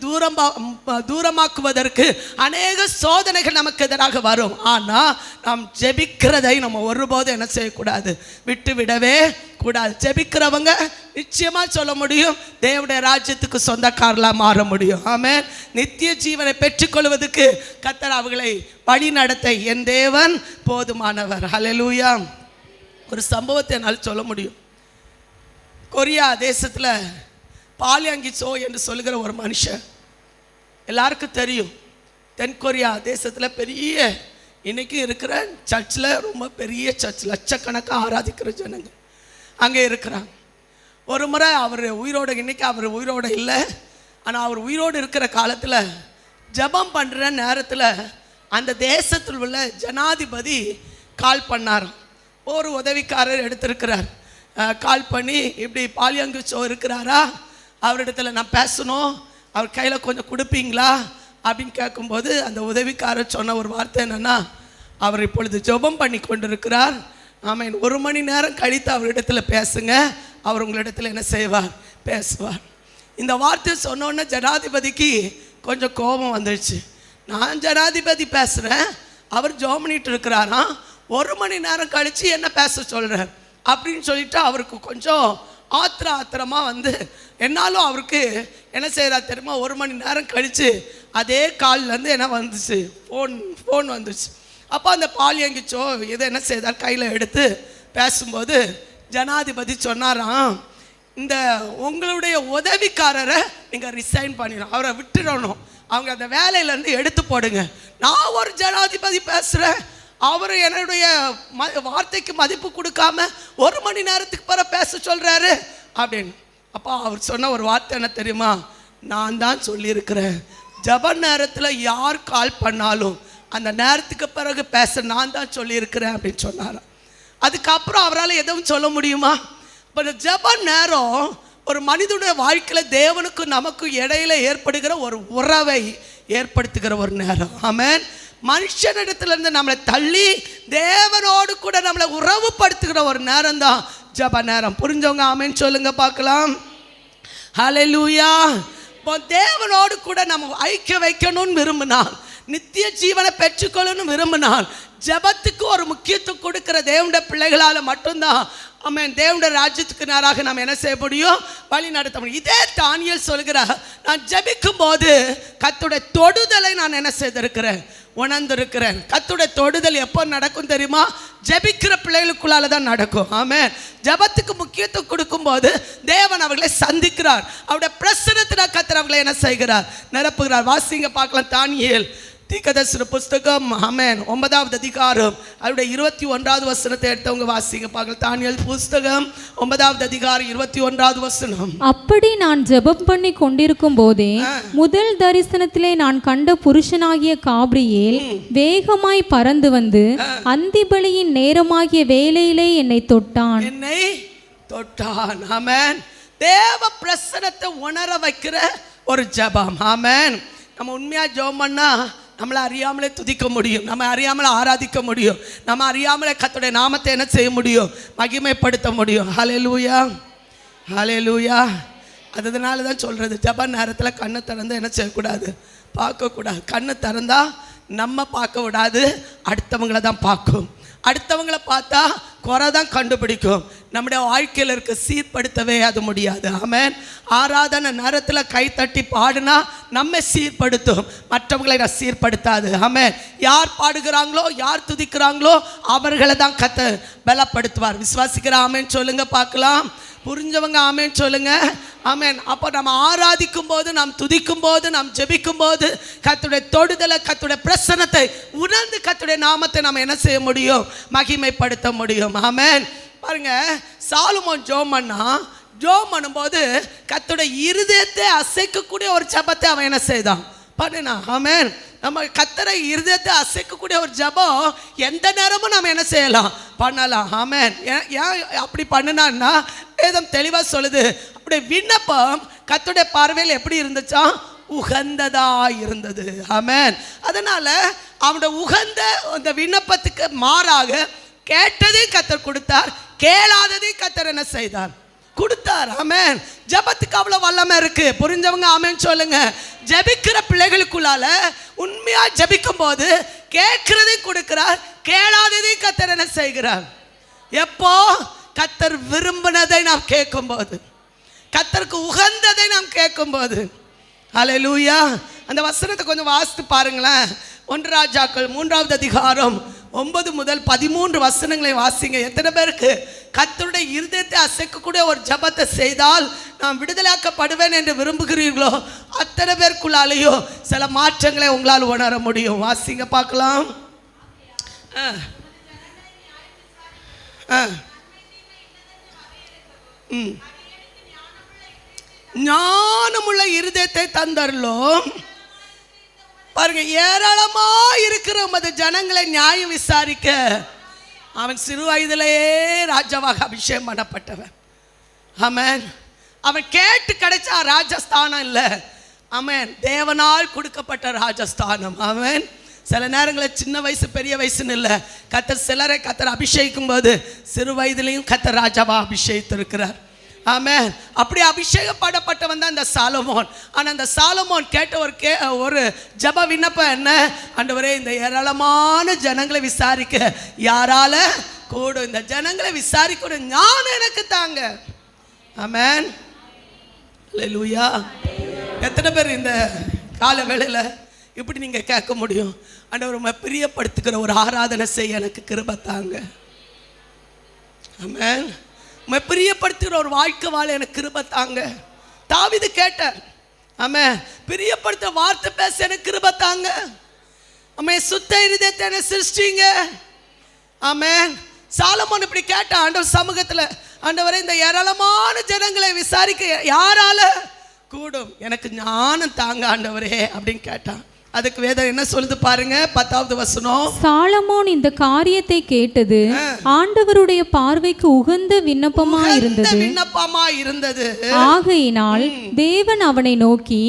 தூரமாக்குவதற்கு அநேக சோதனைகள் நமக்கு எதிராக வரும். ஆனால் நாம் ஜெபிக்கிறதை நம்ம ஒருபோதும் என்ன செய்யக்கூடாது? விட்டு விடவே கூடாது. ஜெபிக்கிறவங்க நிச்சயமாக சொல்ல முடியும், தேவனுடைய ராஜ்யத்துக்கு சொந்தக்காரலாக மாற முடியும். ஆமென். நித்திய ஜீவனை பெற்றுக்கொள்வதற்கு கர்த்தர் அவர்களை வழி நடத்த என் தேவன் போதுமானவர். ஹல்லேலூயா. ஒரு சம்பவத்தை என்னால் சொல்ல முடியும். கொரியா தேசத்தில் பாலியாங்கி சோ என்று சொல்லுகிற ஒரு மனுஷன் எல்லாருக்கும் தெரியும். தென் கொரியா தேசத்தில் பெரிய இன்னைக்கு இருக்கிற சர்ச்சில் ரொம்ப பெரிய சர்ச், லட்சக்கணக்காக ஆராதிக்கிற ஜனங்க அங்கே இருக்கிறாங்க. ஒரு முறை அவர் உயிரோடு, இன்னைக்கு அவர் உயிரோடு இல்லை, ஆனால் அவர் உயிரோடு இருக்கிற காலத்தில் ஜெபம் பண்ணுற நேரத்தில் அந்த தேசத்தில் உள்ள ஜனாதிபதி கால் பண்ணாராம். ஒரு உதவிக்காரர் எடுத்திருக்கிறார். கால் பண்ணி இப்படி பாலியாங்கு சோ இருக்கிறாரா, அவரிடத்துல நான் பேசணும், அவர் கையில் கொஞ்சம் கொடுப்பீங்களா அப்படின்னு கேட்கும்போது அந்த உதவிக்காரர் சொன்ன ஒரு வார்த்தை என்னென்னா, அவர் இப்பொழுது ஜெபம் பண்ணி கொண்டிருக்கிறார். ஆமென். 1 மணி நேரம் கழித்து அவரிடத்துல பேசுங்க, அவர் உங்களிடத்தில் என்ன செய்வார்? பேசுவார். இந்த வார்த்தை சொன்னோன்னே ஜனாதிபதிக்கு கொஞ்சம் கோபம் வந்துடுச்சு. நான் ஜனாதிபதி பேசுகிறேன், அவர் ஜெபம் பண்ணிட்டு இருக்கிறாராம், 1 மணி நேரம் கழித்து என்ன பேச சொல்கிறார் அப்படின்னு சொல்லிட்டு அவருக்கு கொஞ்சம் ஆத்திரமாக வந்து என்னாலும் அவருக்கு என்ன செய்கிறா தெரியுமா? 1 மணி நேரம் கழித்து அதே கால்லேருந்து என்ன வந்துச்சு? ஃபோன் வந்துச்சு. அப்போ அந்த பாலியாங்கி சோ இதை என்ன செய்தார்? கையில் எடுத்து பேசும்போது ஜனாதிபதி சொன்னாராம், இந்த உங்களுடைய உதவிக்காரரை நீங்கள் ரிசைன் பண்ணிடணும், அவரை விட்டுடணும், அவங்க அந்த வேலையிலேருந்து எடுத்து போடுங்க. நான் ஒரு ஜனாதிபதி பேசுகிறேன், அவர் என்னுடைய வார்த்தைக்கு மதிப்பு கொடுக்காம 1 மணி நேரத்துக்கு பிறகு பேச சொல்கிறாரு அப்படின்னு. அப்போ அவர் சொன்ன ஒரு வார்த்தை என்ன தெரியுமா? நான் தான் சொல்லியிருக்கிறேன், ஜப நேரத்தில் யார் கால் பண்ணாலும் அந்த நேரத்துக்கு பிறகு பேச நான் தான் சொல்லியிருக்கிறேன் அப்படின்னு சொன்னாராம். அதுக்கப்புறம் அவரால் எதுவும் சொல்ல முடியுமா? இப்போ இந்த ஜப நேரம் ஒரு மனிதனுடைய வாழ்க்கையில் தேவனுக்கும் நமக்கும் இடையில ஏற்படுகிற ஒரு உறவை ஏற்படுத்துகிற ஒரு நேரம். ஆமென். மனுஷனிடத்திலிருந்து நம்மளை தள்ளி தேவனோடு கூட நம்மளை உறவுபடுத்துகிற ஒரு நேரம் தான் ஜப நேரம். புரிஞ்சவங்க ஆமென் சொல்லுங்க பார்க்கலாம். ஹல்லேலூயா. இப்போ தேவனோடு கூட நம்ம ஐக்கிய வைக்கணும்னு விரும்பினால், நித்திய ஜீவனை பெற்றுக்கொள்ளணும்னு விரும்பினால், ஜபத்துக்கு ஒரு முக்கியத்துவம் கொடுக்கிற தேவனுடைய பிள்ளைகளால் மட்டும்தான் ஆமென் தேவனுடைய ராஜ்யத்துக்கு நேராக நாம் என்ன செய்ய முடியும்? வழி நடத்த முடியும். இதே தானியேல் சொல்கிறார், நான் ஜபிக்கும் போது கர்த்தருடைய தொடுதலை நான் என்ன செய்திருக்கிறேன்? உணர்ந்திருக்கிறேன். கர்த்தருடைய தொடுதல் எப்போ நடக்கும் தெரியுமா? ஜெபிக்கிற பிள்ளைகளுக்குள்ளால தான் நடக்கும். ஆமென். ஜெபத்துக்கு முக்கியத்துவம் கொடுக்கும்போது தேவன் அவர்களை சந்திக்கிறார். அவருடைய பிரசன்னத்தினால் கர்த்தர் அவர்களை என்ன செய்கிறார்? நிரப்புகிறார். வாசிங்க பார்க்கலாம். தானியேல் தீர்க்கதரிசன புஸ்தகம் ஆமென் 9வது அதிகாரம் அவருடைய 21வது வசனத்தை எடுத்தவங்க வாசிங்க பார்க்கலாம். தானியேல் புஸ்தகம் 9வது அதிகாரம் 21வது வசனம். அப்படி நான் ஜெபம் பண்ணி கொண்டிருக்கும் போதே முதல் தரிசனத்திலே நான் கண்ட புருஷனாகிய காபிரியேல் வேகமாய் பறந்து வந்து அந்திபலியின் நேரமாகிய வேளையிலே என்னை தொட்டான். ஆமென். தேவ பிரசன்னத்தை உணர வைக்கிற ஒரு ஜெபம். ஆமென். நம்ம உண்மையா ஜெபம் பண்ணா நம்மளை அறியாமலே துதிக்க முடியும், நம்ம அறியாமலே ஆராதிக்க முடியும், நம்ம அறியாமலே கர்த்தருடைய நாமத்தை என்ன செய்ய முடியும்? மகிமைப்படுத்த முடியும். ஹல்லேலூயா, ஹல்லேலூயா. அதனால தான் சொல்கிறது, ஜெப நேரத்தில் கண்ணை திறந்து என்ன செய்யக்கூடாது? பார்க்கக்கூடாது. கண்ணை திறந்தா நம்ம பார்க்க விடாது, அடுத்தவங்களை தான் பார்க்கும். அடுத்தவங்களை பார்த்தா குறை தான் கண்டுபிடிக்கும். நம்முடைய வாழ்க்கையில் இருக்க சீர்படுத்தவே அது முடியாது. ஆமென். ஆராதனை நேரத்தில் கை தட்டி பாடுனா நம்ம சீர்படுத்தும், மற்றவங்களை நான் சீர்படுத்தாது. ஆமென். யார் பாடுகிறாங்களோ, யார் துதிக்கிறாங்களோ அவர்களை தான் கர்த்தர் பலப்படுத்துவார். விசுவாசிக்கிற ஆமென் சொல்லுங்க பார்க்கலாம். புரிஞ்சவங்க ஆமென் சொல்லுங்க. ஆமென். அப்போ நம்ம ஆராதிக்கும் போது, நாம் துதிக்கும் போது, நாம் ஜெபிக்கும் போது கர்த்தருடைய தொடுதலை, கர்த்தருடைய பிரசன்னத்தை உணர்ந்து கர்த்தருடைய நாமத்தை நம்ம என்ன செய்ய முடியும்? மகிமைப்படுத்த முடியும். ஆமென். பாருங்க, சாலமோன் ஜெபம் பண்ணும்போது கர்த்தருடைய இருதயத்தை அசைக்கக்கூடிய ஒரு ஜெபத்தை அவன் என்ன செய்தான்? பண்ணினா. ஆமென். நம்ம கர்த்தரை இருதயத்தை அசைக்கக்கூடிய ஒரு ஜெபம் எந்த நேரமும் நம்ம என்ன செய்யலாம்? பண்ணலாம். ஆமென். ஏன் அப்படி பண்ணினான்னா வேதம் தெளிவாக சொல்லுது, அப்படியே விண்ணப்பம் கர்த்தருடைய பார்வையில் எப்படி இருந்துச்சா? உகந்ததா இருந்தது. ஆமென். அதனால அவனுடைய உகந்த அந்த விண்ணப்பத்துக்கு மாறாக கேட்டதையும் கர்த்தர் கொடுத்தார், கேளாததையும் கர்த்தர் என்ன செய்தார்? கொடுத்தார். ஆமென். ஜெபத்துக்கு அவ்வளோ வல்லமை இருக்கு. புரிஞ்சவங்க ஆமென் சொல்லுங்க. ஜெபிக்கிற பிள்ளைகளுக்குள்ளால உண்மையா ஜெபிக்கும் போது கேட்கிறதையும் கொடுக்கிறார், கேளாததையும் கர்த்தர் என்ன செய்கிறார்? எப்போ? கர்த்தர் விரும்பினதை நாம் கேட்கும்போது, கர்த்தருக்கு உகந்ததை நாம் கேட்கும்போது. ஹல்லேலூயா. அந்த வசனத்தை கொஞ்சம் வாசித்து பாருங்களேன். 1 ராஜாக்கள் 3வது அதிகாரம் 9 முதல் 13 வசனங்களை வாசிங்க. எத்தனை பேருக்கு கர்த்தருடைய இருதயத்தை அசைக்கக்கூடிய ஒரு ஜெபத்தை செய்தால் நான் விடுதலையாக்கப்படுவேன் என்று விரும்புகிறீர்களோ அத்தனை பேருக்குள்ளாலேயோ சில மாற்றங்களை உங்களால் உணர முடியும். வாசிங்க பார்க்கலாம். ஞானமுள்ள இருதயத்தை தந்தருளும். பாருங்க, ஏராளமா இருக்கிற உமது ஜனங்களை நியாயம் விசாரிக்க அவன் சிறு வயதிலேயே ராஜாவாக அபிஷேகம் பண்ணப்பட்டவன். ஆமென். அவன் கேட்டு கிடைச்சா ராஜஸ்தானம் இல்லை. ஆமென். தேவனால் கொடுக்கப்பட்ட ராஜஸ்தானம். ஆமென். சில நேரங்களில் சின்ன வயசு பெரிய வயசுன்னு இல்லை, கர்த்தர் சிலரை கர்த்தர் அபிஷேகிக்கும் போது சிறு வயதிலையும் கர்த்தர் ராஜாவா அபிஷேகித்திருக்கிறார். ஆமென். அப்படி அபிஷேகப்படப்பட்டவன் தான் இந்த சாலமோன். ஆனால் அந்த சாலமோன் கேட்ட ஒரு ஜெப விண்ணப்பம் என்ன? ஆண்டவரே, இந்த ஏராளமான ஜனங்களை விசாரிக்க யாரால கூடும்? இந்த ஜனங்களை விசாரிக்க ஞானம் எனக்கு தாங்க. ஆமென். அல்லேலூயா. எத்தனை பேர் இந்த கால வேளையில இப்படி நீங்க கேட்க முடியும்? ஆண்டவர் உம்மை பிரியப்படுத்துகிற ஒரு ஆராதனை செய்ய எனக்கு கிருபை தாங்க. ஆமென். உம்மை பிரியப்படுத்துகிற ஒரு வாழ்க்கை வாழ எனக்கு கிருபை தாங்க. தாவீது கேட்டார். ஆமென். பிரியப்படுத்த வார்த்தை பேச எனக்கு கிருபை தாங்க. ஆமென். சுத்த இருதயத்தை என்ன சிருஷ்டிங்க. ஆமென். சாலமோன் இப்படி கேட்டான் ஆண்டவர் சமூகத்தில், ஆண்டவரே, இந்த ஏராளமான ஜனங்களை விசாரிக்க யாரால கூடும்? எனக்கு ஞானம் தாங்க ஆண்டவரே அப்படின்னு கேட்டான். அதுக்கு வேதம் என்ன சொல்லுது பாருங்க, 10வது வசனம். சாலமோன் இந்த காரியத்தை கேட்டது ஆண்டவருடைய பார்வைக்கு உகந்த விண்ணப்பமா இருந்தது. ஆகையினால் தேவன் அவனை நோக்கி,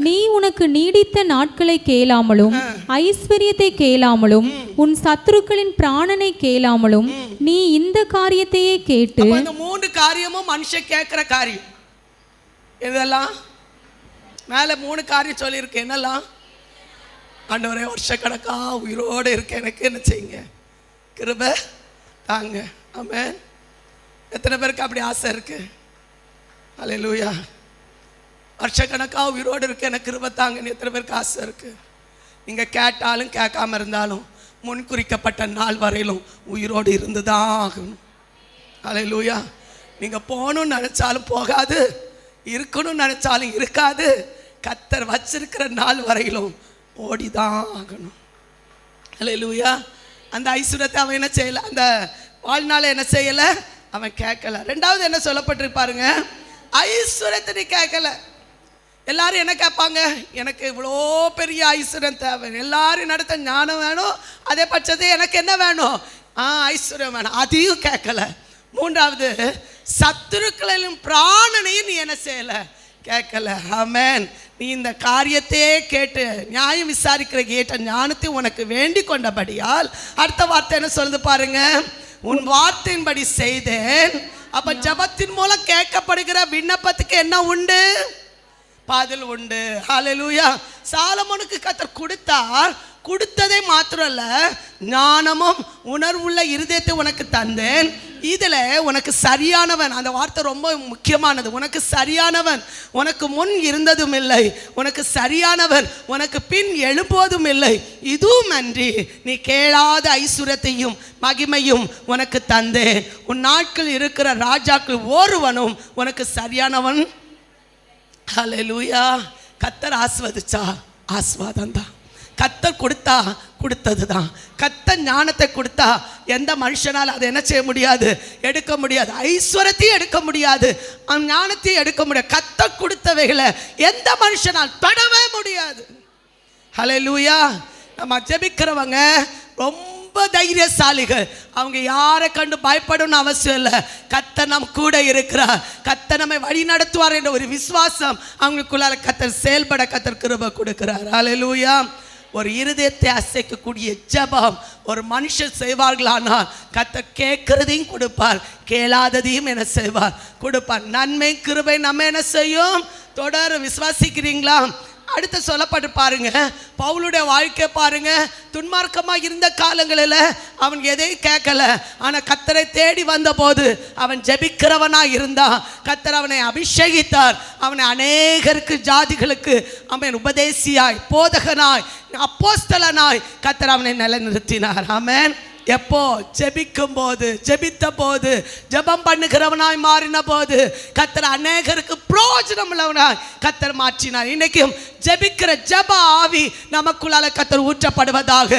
நீ உனக்கு நீடித்த நாட்களை கேளாமலும் ஐஸ்வர்யத்தை கேளாமலும் உன் சத்துருக்களின் பிராணனை கேளாமலும் நீ இந்த காரியத்தையே கேட்டு. இந்த 3 காரியமும் மனுஷன் கேட்கிற காரியம். இதெல்லாம் மேல 3 காரியம் சொல்லியிருக்கு. என்னெல்லாம்? ஆண்டவரே, வருஷக்கணக்கா உயிரோடு இருக்க எனக்கு என்ன செய்யுங்க? கிருபை தாங்க. ஆமென். எத்தனை பேருக்கு அப்படி ஆசை இருக்கு? அல்லேலூயா. வருஷக்கணக்கா உயிரோடு இருக்க எனக்கு கிருபை தாங்கன்னு எத்தனை பேருக்கு ஆசை இருக்கு? நீங்கள் கேட்டாலும் கேட்காம இருந்தாலும் முன்குறிக்கப்பட்ட நாள் வரையிலும் உயிரோடு இருந்து தான் ஆகணும். அல்லேலூயா. நீங்கள் போகணும்னு நினச்சாலும் போகாது, இருக்கணும்னு நினச்சாலும் இருக்காது. கர்த்தர் வச்சிருக்கிற நாள் வரையிலும் ஓடிதான் ஆகணும். அல்லேலூயா. அந்த ஐஸ்வர்யத்தை அவன் என்ன செய்யலை, அந்த வாழ்நாளை என்ன செய்யலை, அவன் கேட்கல. ரெண்டாவது என்ன சொல்லப்பட்டிருப்பாருங்க, ஐஸ்வர்யத்தை நீ கேட்கல. எல்லாரும் என்ன கேட்பாங்க, எனக்கு இவ்வளோ பெரிய ஐஸ்வர்யம் தேவை, எல்லாரும் நடத்த ஞானம் வேணும், அதே பட்சத்தை எனக்கு என்ன வேணும், ஐஸ்வர்யம் வேணும், அதையும் கேட்கல. மூன்றாவது, சத்துருக்களிலும் பிராணனையும் நீ என்ன செய்யல, கேட்கல. ஆமென். நீ இந்த காரியத்தையே கேட்டு நியாயம் விசாரிக்கிற கேட்ட ஞானத்தை உனக்கு வேண்டி கொண்டபடியால் அடுத்த வார்த்தை என்ன சொல்லுது பாருங்க, உன் வார்த்தையின்படி செய்தேன். அப்ப ஜபத்தின் மூலம் கேட்கப்படுகிற விண்ணப்பத்துக்கு என்ன உண்டு, பதில் உண்டு. ஹல்லேலூயா. சாலமோனுக்கு கர்த்தர் கொடுத்தார், கொடுத்ததை மாத்திரம் அல்ல, ஞானமும் உணர்வுள்ள இருதயத்தை உனக்கு தந்தேன், இதில் உனக்கு சரியானவன், அந்த வார்த்தை ரொம்ப முக்கியமானது, உனக்கு சரியானவன் உனக்கு முன் இருந்ததும் இல்லை, உனக்கு சரியானவன் உனக்கு பின் எழும்போதும் இல்லை, இதுவும் அன்றி நீ கேளாத ஐஸ்வர்யத்தையும் மகிமையும் உனக்கு தந்தேன், உன் நாட்கள் இருக்கிற ராஜாக்கள் ஒருவனும் உனக்கு சரியானவன். ஹல்லேலூயா. கர்த்தர் ஆசீர்வதிச்சா ஆசீர்வாதம் தான், கர்த்தர் கொடுத்தா கொடுத்தது தான். கர்த்தர் ஞானத்தை கொடுத்தா எந்த மனுஷனால் அதை என்ன செய்ய முடியாது, எடுக்க முடியாது. ஐஸ்வர்யத்தையும் எடுக்க முடியாது, ஞானத்தையும் எடுக்க முடியாது. கர்த்தர் கொடுத்தவைகளை எந்த மனுஷனால் தொடவே முடியாது. ஹல்லேலூயா. நம்ம ஜெபிக்கிறவங்க ரொம்ப தைரியசாலிகள், அவங்க யாரை கண்டு பயப்படணும்னு அவசியம் இல்லை. கர்த்தர் நம் கூட இருக்கிறார், கர்த்தர் நம்மை வழி நடத்துவார் என்ற ஒரு விசுவாசம் அவங்களுக்குள்ளார கர்த்தர் செயல்பட கர்த்தர் கிருபை கொடுக்கிறார். ஹல்லேலூயா. ஒரு இருதயத்தை அசைக்கக்கூடிய ஜெபம் ஒரு மனுஷன் செய்வார்களானால் கர்த்தர் கேட்கிறதையும் கொடுப்பார், கேளாததையும் என்ன செய்வார், கொடுப்பார். நன்மை கிருபை நம்ம என்ன செய்யும், தொடர. விசுவாசிக்கிறீங்களா? அடுத்து சொல்லப்பட்டு பாருங்க, பவுலுடைய வாழ்க்கை பாருங்க. துன்மார்க்கமாக இருந்த காலங்களில் அவன் எதையும் கேட்கல, ஆனால் கர்த்தரை தேடி வந்த போது அவன் ஜெபிக்கிறவனாக இருந்தான். கர்த்தர் அவனை அபிஷேகித்தார், அவனை அநேகருக்கு ஜாதிகளுக்கு அவன் உபதேசியாய், போதகனாய், அப்போஸ்தலனாய் கர்த்தர் அவனை நிலைநிறுத்தினார். ஆமென். எப்போ, ஜெபிக்கும் போது, ஜெபித்த போது, ஜெபம் பண்ணுகிறவனாய் மாறின போது கர்த்தர் அநேகருக்கு பிரயோஜனம் உள்ளவனாய் கர்த்தர் மாற்றினார். இன்னைக்கும் ஜெபிக்கிற ஜெப ஆவி நமக்குள்ளால கர்த்தர் ஊற்றப்படுவதாக.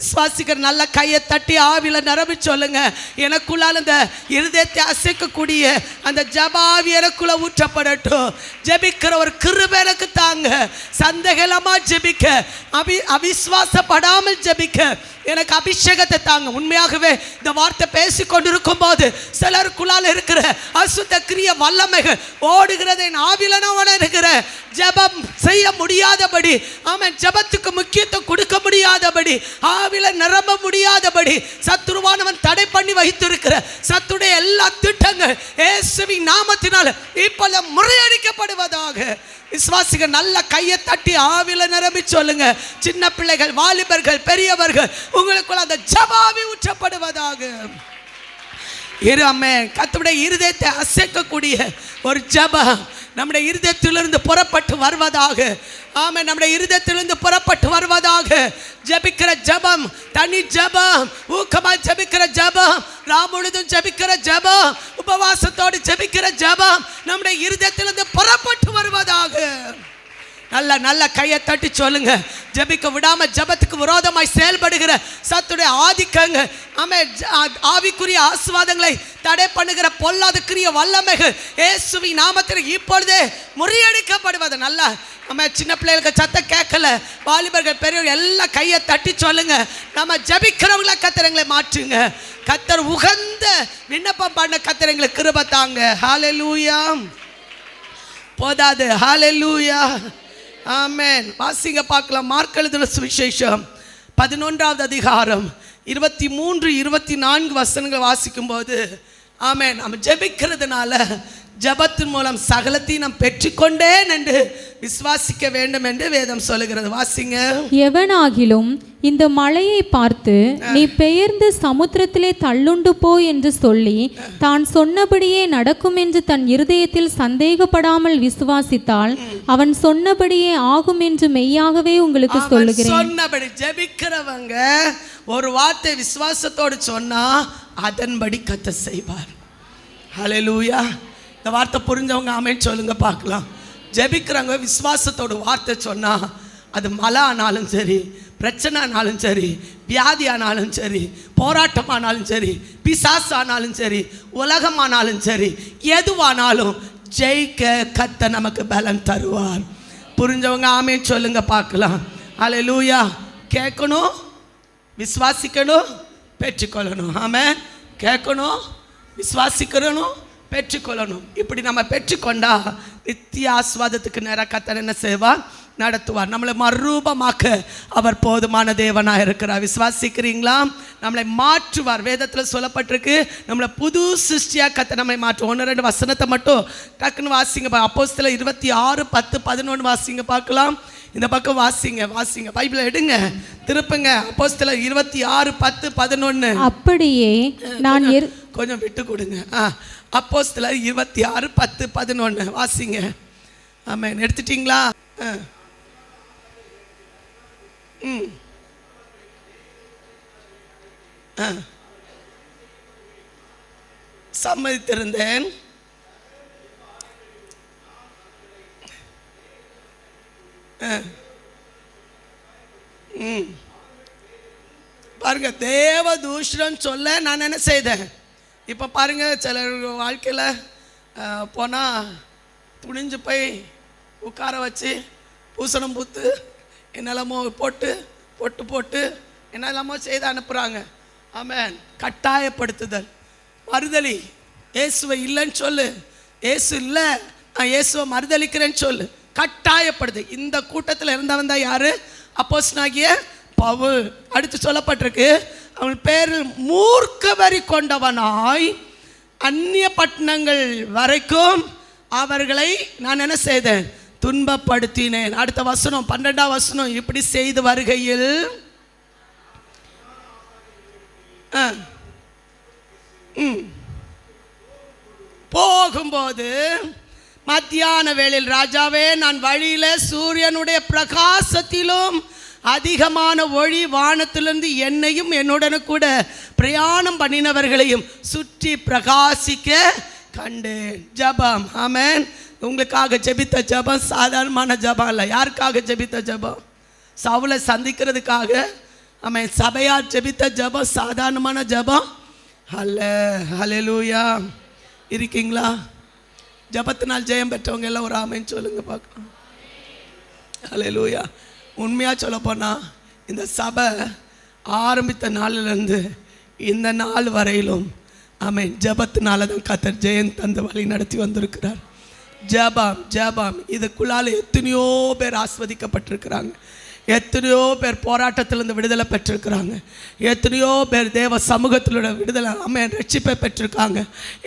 சுவாசிக்கிற நல்ல கையை தட்டி ஆவில நிரம்பி சொல்லுங்க, எனக்குள்ளால இந்த இருதயத்தை அசைக்கக்கூடிய அந்த ஜெப ஆவி எனக்குள்ள ஊற்றப்படட்டும். ஜெபிக்கிற ஒரு கிருபை எனக்கு தாங்க, சந்தேகமா ஜெபிக்க, அவிசுவாசப்படாமல் ஜெபிக்க எனக்கு அபிஷேகத்தை தாங்க. உண்மையாகவே இந்த வார்த்தை பேசிக் கொண்டிருக்கும் போது சிலருக்குள்ளால் இருக்கிற அசுத்த கிரிய வல்லமைகள் ஓடுகிறதை ஆவிலன உணர்கிற, ஜெபம் செய்ய முடியாதபடி, ஆமென், ஜெபத்துக்கு முக்கியத்துவம் கொடுக்க முடியாதபடி, ஆவில நிரம்ப முடியாதபடி சத்துருவானவன் தடை பண்ணி வைத்திருக்கிற சத்துடைய எல்லா திட்டங்கள் இயேசுவின் நாமத்தினால இப்பொழுது முறியடிக்கப்படுவதாக. விசுவாசிகள் நல்ல கையை தட்டி ஆவில நிரம்பி சொல்லுங்க. சின்ன பிள்ளைகள், வாலிபர்கள், பெரியவர்கள், உங்களுக்குள்ள அந்த ஜெபாவி ஊற்றப்படுவதாக. கர்த்தருடைய இருதயத்தை அசைக்கக்கூடிய ஒரு ஜெபம் நம்முடைய இருதயத்திலிருந்து புறப்பட்டு வருவதாக. ஆமென். நம்முடைய இருதயத்திலிருந்து புறப்பட்டு வருவதாக. ஜெபிக்கிற ஜெபம், தனி ஜெபம், ஊக்கமாய் ஜெபிக்கிற ஜெபம், ராமுழுதும் ஜெபிக்கிற ஜெபம், உபவாசத்தோடு ஜெபிக்கிற ஜெபம் நம்முடைய இருதயத்திலிருந்து புறப்பட்டு வருவதாக. நல்ல நல்ல கையை தட்டி சொல்லுங்க. ஜெபிக்க விடாம ஜெபத்துக்கு விரோதமாய் செயல்படுகிற சத்துடைய ஆதிக்கங்க, ஆவிக்குரிய ஆசீர்வாதங்களை தடை பண்ணுகிற பொல்லாதக்குரிய வல்லமைகள் இயேசுவின் நாமத்தில் இப்பொழுதே முறியடிக்கப்படுவது. நல்லா நம்ம சின்ன பிள்ளைகளுக்கு சத்தம் கேட்கல, வாலிபர்கள், பெரியவர்கள் எல்லாம் கையை தட்டி சொல்லுங்க. நம்ம ஜெபிக்கிறவங்கள கர்த்தரை மாற்றுங்க. கர்த்தர் உகந்த விண்ணப்பம் பண்ண கர்த்தரை கிருபை தாங்க. ஹல்லேலூயா. போதாது. ஹல்லேலூயா. ஆமென். வாசிங்க பார்க்கலாம். மார்க் எழுதின சுவிசேஷம் 11வது அதிகாரம் 23, 24 வசனங்கள் வாசிக்கும் போது, ஆமென், நம்ம ஜெபிக்கிறதுனால ஜபத்தின் மூலம் சகலத்தையும் நாம் பெற்றுக்கொண்டேன் என்று விசுவாசிக்க வேண்டும் என்று வேதம் சொல்லுகிறது. வாசிங்க. எவனாகிலும் இந்த மலையை பார்த்து நீ பெயர்ந்து சமுத்திரத்திலே தள்ளுண்டு போ என்று சொல்லி தான் சொன்னபடியே நடக்கும் என்று தன் இருதயத்தில் சந்தேகப்படாமல் விசுவாசித்தால் அவன் சொன்னபடியே ஆகும் என்று மெய்யாகவே உங்களுக்கு சொல்லுகிறேன். சொன்னபடி ஜெபிக்கிறவங்க ஒரு வார்த்தை விசுவாசத்தோடு சொன்னா அதன்படி கர்த்தர் செய்வார். ஹல்லேலூயா. இந்த வார்த்தை புரிஞ்சவங்க ஆமென் சொல்லுங்க பார்க்கலாம். ஜெபிக்கிறவங்க விசுவாசத்தோடு வார்த்தை சொன்னா அது மழை ஆனாலும் சரி, பிரச்சனை ஆனாலும் சரி, வியாதி ஆனாலும் சரி, போராட்டமானாலும் சரி, பிசாசு ஆனாலும் சரி, உலகமானாலும் சரி, எதுவானாலும் ஜெயிக்க கர்த்தர் நமக்கு பலன் தருவார். புரிஞ்சவங்க ஆமென் சொல்லுங்க பார்க்கலாம். ஹல்லேலூயா. கேட்கணும், விசுவாசிக்கணும், பெற்றுக்கொள்ளணும். ஆமென். கேட்கணும், விசுவாசிக்கணும், பெற்றுக்கொள்ளணும். இப்படி நம்ம பெற்றுக்கொண்டா நித்திய ஆசீர்வாதத்துக்கு நேராக கர்த்தர் என்ன செய்வார்? நடத்துவார். நம்மளை மறுரூபமாக்க அவர் போதுமான தேவனாக இருக்கிறார். விசுவாசிக்கிறீங்களா? நம்மளை மாற்றுவார். வேதத்தில் சொல்லப்பட்டிருக்கு, நம்மளை புது சிருஷ்டியாக கர்த்தர் நம்மை மாற்றுவோம். 1-2 வசனத்தை மட்டும் டக்குன்னு வாசிங்க. அப்போஸ்தலர் 26:10-11 வாசிங்க பார்க்கலாம். இந்த பக்கம் வாசிங்க பைபிளை எடுங்க, திருப்புங்க. அப்போஸ்தலர் 26:10-11. அப்படியே நான் கொஞ்சம் விட்டு கொடுங்க. அப்போஸ்தலர் 26:10-11 வாசிங்க. ஆமென். எடுத்துட்டீங்களா? சம்மதித்திருந்தேன். பாருங்க, தேவ தூஷணம் சொல்ல நான் என்ன செய்தேன்? இப்போ பாருங்க, சிலர் வாழ்க்கையில் போனால் துணிஞ்சு போய் உட்கார வச்சு பூசணம் பூத்து என்னெல்லாமோ போட்டு என்னெல்லாமோ செய்து அனுப்புகிறாங்க. ஆமென். கட்டாயப்படுத்துதல், மறுதலி. இயேசுவை இல்லைன்னு சொல்லு, இயேசு இல்லை, நான் இயேசுவை மறுதலிக்கிறேன்னு சொல்லு. கட்டாயப்படுது. இந்த கூட்டத்தில் இருந்தவன் தான் யாரு? அப்போஸ்தலனாகிய பவுல். அடுத்து சொல்லப்பட்டிருக்கு, அவன் பேரில் மூர்க்க வரி கொண்டவனாய் அந்நிய பட்டணங்கள் வரைக்கும் அவர்களை நான் என்ன செய்தேன்? துன்பப்படுத்தினேன். அடுத்த வசனம் 12ஆம் வசனம், இப்படி செய்து வருகையில் போகும்போது மத்தியான வேளையில், ராஜாவே, நான் வழியில சூரியனுடைய பிரகாசத்திலும் அதிகமான ஒளி வானத்திலிருந்து என்னையும் என்னுடன் கூட பிரயாணம் பண்ணினவர்களையும் சுற்றி பிரகாசிக்க கண்டேன். ஜபம். ஆமென். உங்களுக்காக ஜெபித்த ஜபம் சாதாரணமான ஜபம் இல்லை. யாருக்காக ஜெபித்த ஜபம்? சவுலை சந்திக்கிறதுக்காக. ஆமென். சபையார் ஜெபித்த ஜபம் சாதாரணமான ஜபம் அல்ல. ஹல்லேலூயா. இருக்கீங்களா? ஜபத்தினால் ஜெயம் பெற்றவங்க எல்லாம் ஒரு ஆமென் சொல்லுங்க பார்க்கலாம். ஹல்லேலூயா. உண்மையாக சொல்ல போனால் இந்த சபை ஆரம்பித்த நாளிலிருந்து இந்த நாள் வரையிலும் ஆமென் ஜபத்தினால தான் கர்த்தர் ஜெயம் தந்து வழி நடத்தி வந்திருக்கிறார். ஜபம் இதுக்குள்ளால எத்தனையோ பேர் ஆஸ்வதிக்கப்பட்டிருக்கிறாங்க. எத்தனையோ பேர் போராட்டத்திலிருந்து விடுதலை பெற்றிருக்கிறாங்க. எத்தனையோ பேர் தேவ சமூகத்திலோட விடுதலை ஆமென் ரட்சிப்பை பெற்றிருக்காங்க.